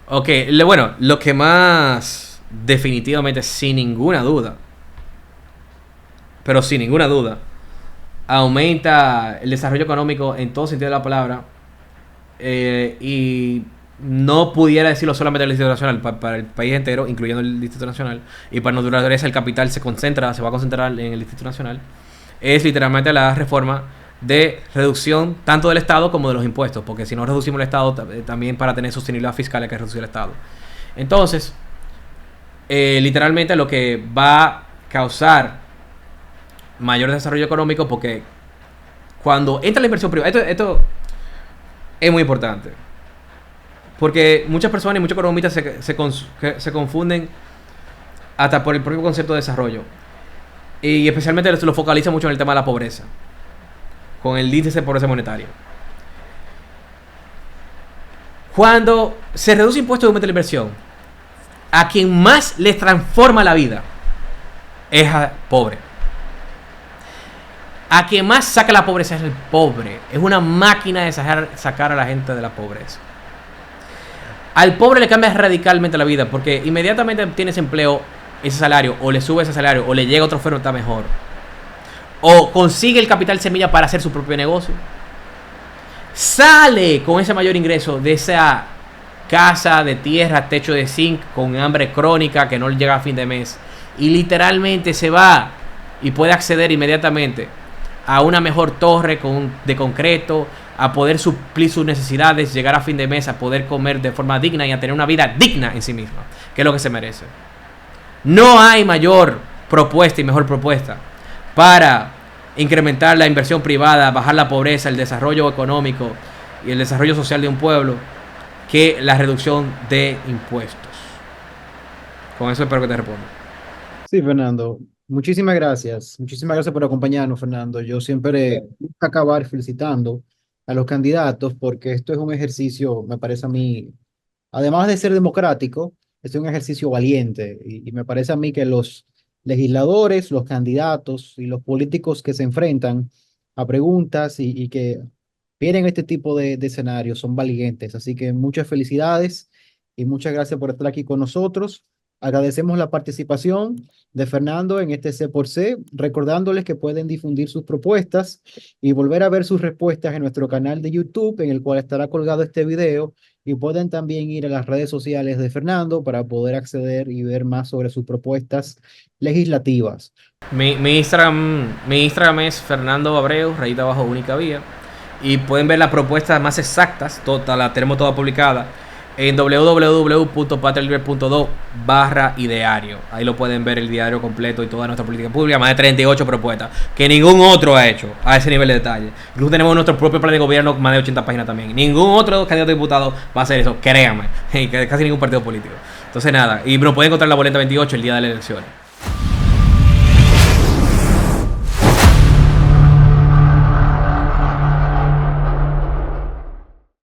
Ok, bueno, lo que más definitivamente, sin ninguna duda, pero sin ninguna duda, aumenta el desarrollo económico en todo sentido de la palabra, y no pudiera decirlo solamente el Distrito Nacional, para el país entero, incluyendo el Distrito Nacional, y para naturaleza el capital se va a concentrar en el Distrito Nacional, es literalmente la reforma de reducción tanto del Estado como de los impuestos, porque si no reducimos el Estado, también para tener sostenibilidad fiscal hay que reducir el Estado. Entonces, literalmente lo que va a causar mayor desarrollo económico, porque cuando entra la inversión privada, esto es muy importante, porque muchas personas y muchos economistas se confunden hasta por el propio concepto de desarrollo, y especialmente se lo focaliza mucho en el tema de la pobreza, con el índice de pobreza monetaria. Cuando se reduce impuestos y aumenta la inversión, a quien más les transforma la vida es al pobre. A quien más saca la pobreza es el pobre. Es una máquina de sacar a la gente de la pobreza. Al pobre le cambia radicalmente la vida, porque inmediatamente tienes empleo, ese salario, o le sube ese salario, o le llega otra oferta mejor, o consigue el capital semilla para hacer su propio negocio, sale con ese mayor ingreso de esa casa de tierra, techo de zinc, con hambre crónica que no le llega a fin de mes, y literalmente se va y puede acceder inmediatamente a una mejor torre de concreto, a poder suplir sus necesidades, llegar a fin de mes, a poder comer de forma digna y a tener una vida digna en sí misma, que es lo que se merece. No hay mayor propuesta y mejor propuesta para incrementar la inversión privada, bajar la pobreza, el desarrollo económico y el desarrollo social de un pueblo que la reducción de impuestos. Con eso espero que te responda. Sí, Fernando. Muchísimas gracias. Muchísimas gracias por acompañarnos, Fernando. Yo siempre busco acabar felicitando a los candidatos porque esto es un ejercicio, me parece a mí, además de ser democrático, es un ejercicio valiente y me parece a mí que los legisladores, los candidatos y los políticos que se enfrentan a preguntas y que vienen este tipo de escenarios son valientes. Así que muchas felicidades y muchas gracias por estar aquí con nosotros. Agradecemos la participación de Fernando en este C por C, recordándoles que pueden difundir sus propuestas y volver a ver sus respuestas en nuestro canal de YouTube, en el cual estará colgado este video, y pueden también ir a las redes sociales de Fernando para poder acceder y ver más sobre sus propuestas legislativas. Mi Instagram es Fernando Abreu, rayita abajo, única vía. Y pueden ver las propuestas más exactas, la tenemos toda publicada en www.patrialibre.do/ideario. Ahí lo pueden ver el diario completo y toda nuestra política pública, más de 38 propuestas que ningún otro ha hecho a ese nivel de detalle. Incluso tenemos nuestro propio plan de gobierno, más de 80 páginas también. Ningún otro candidato a diputado va a hacer eso, créanme, casi ningún partido político. Entonces nada, y nos pueden encontrar en la boleta 28 el día de las elecciones.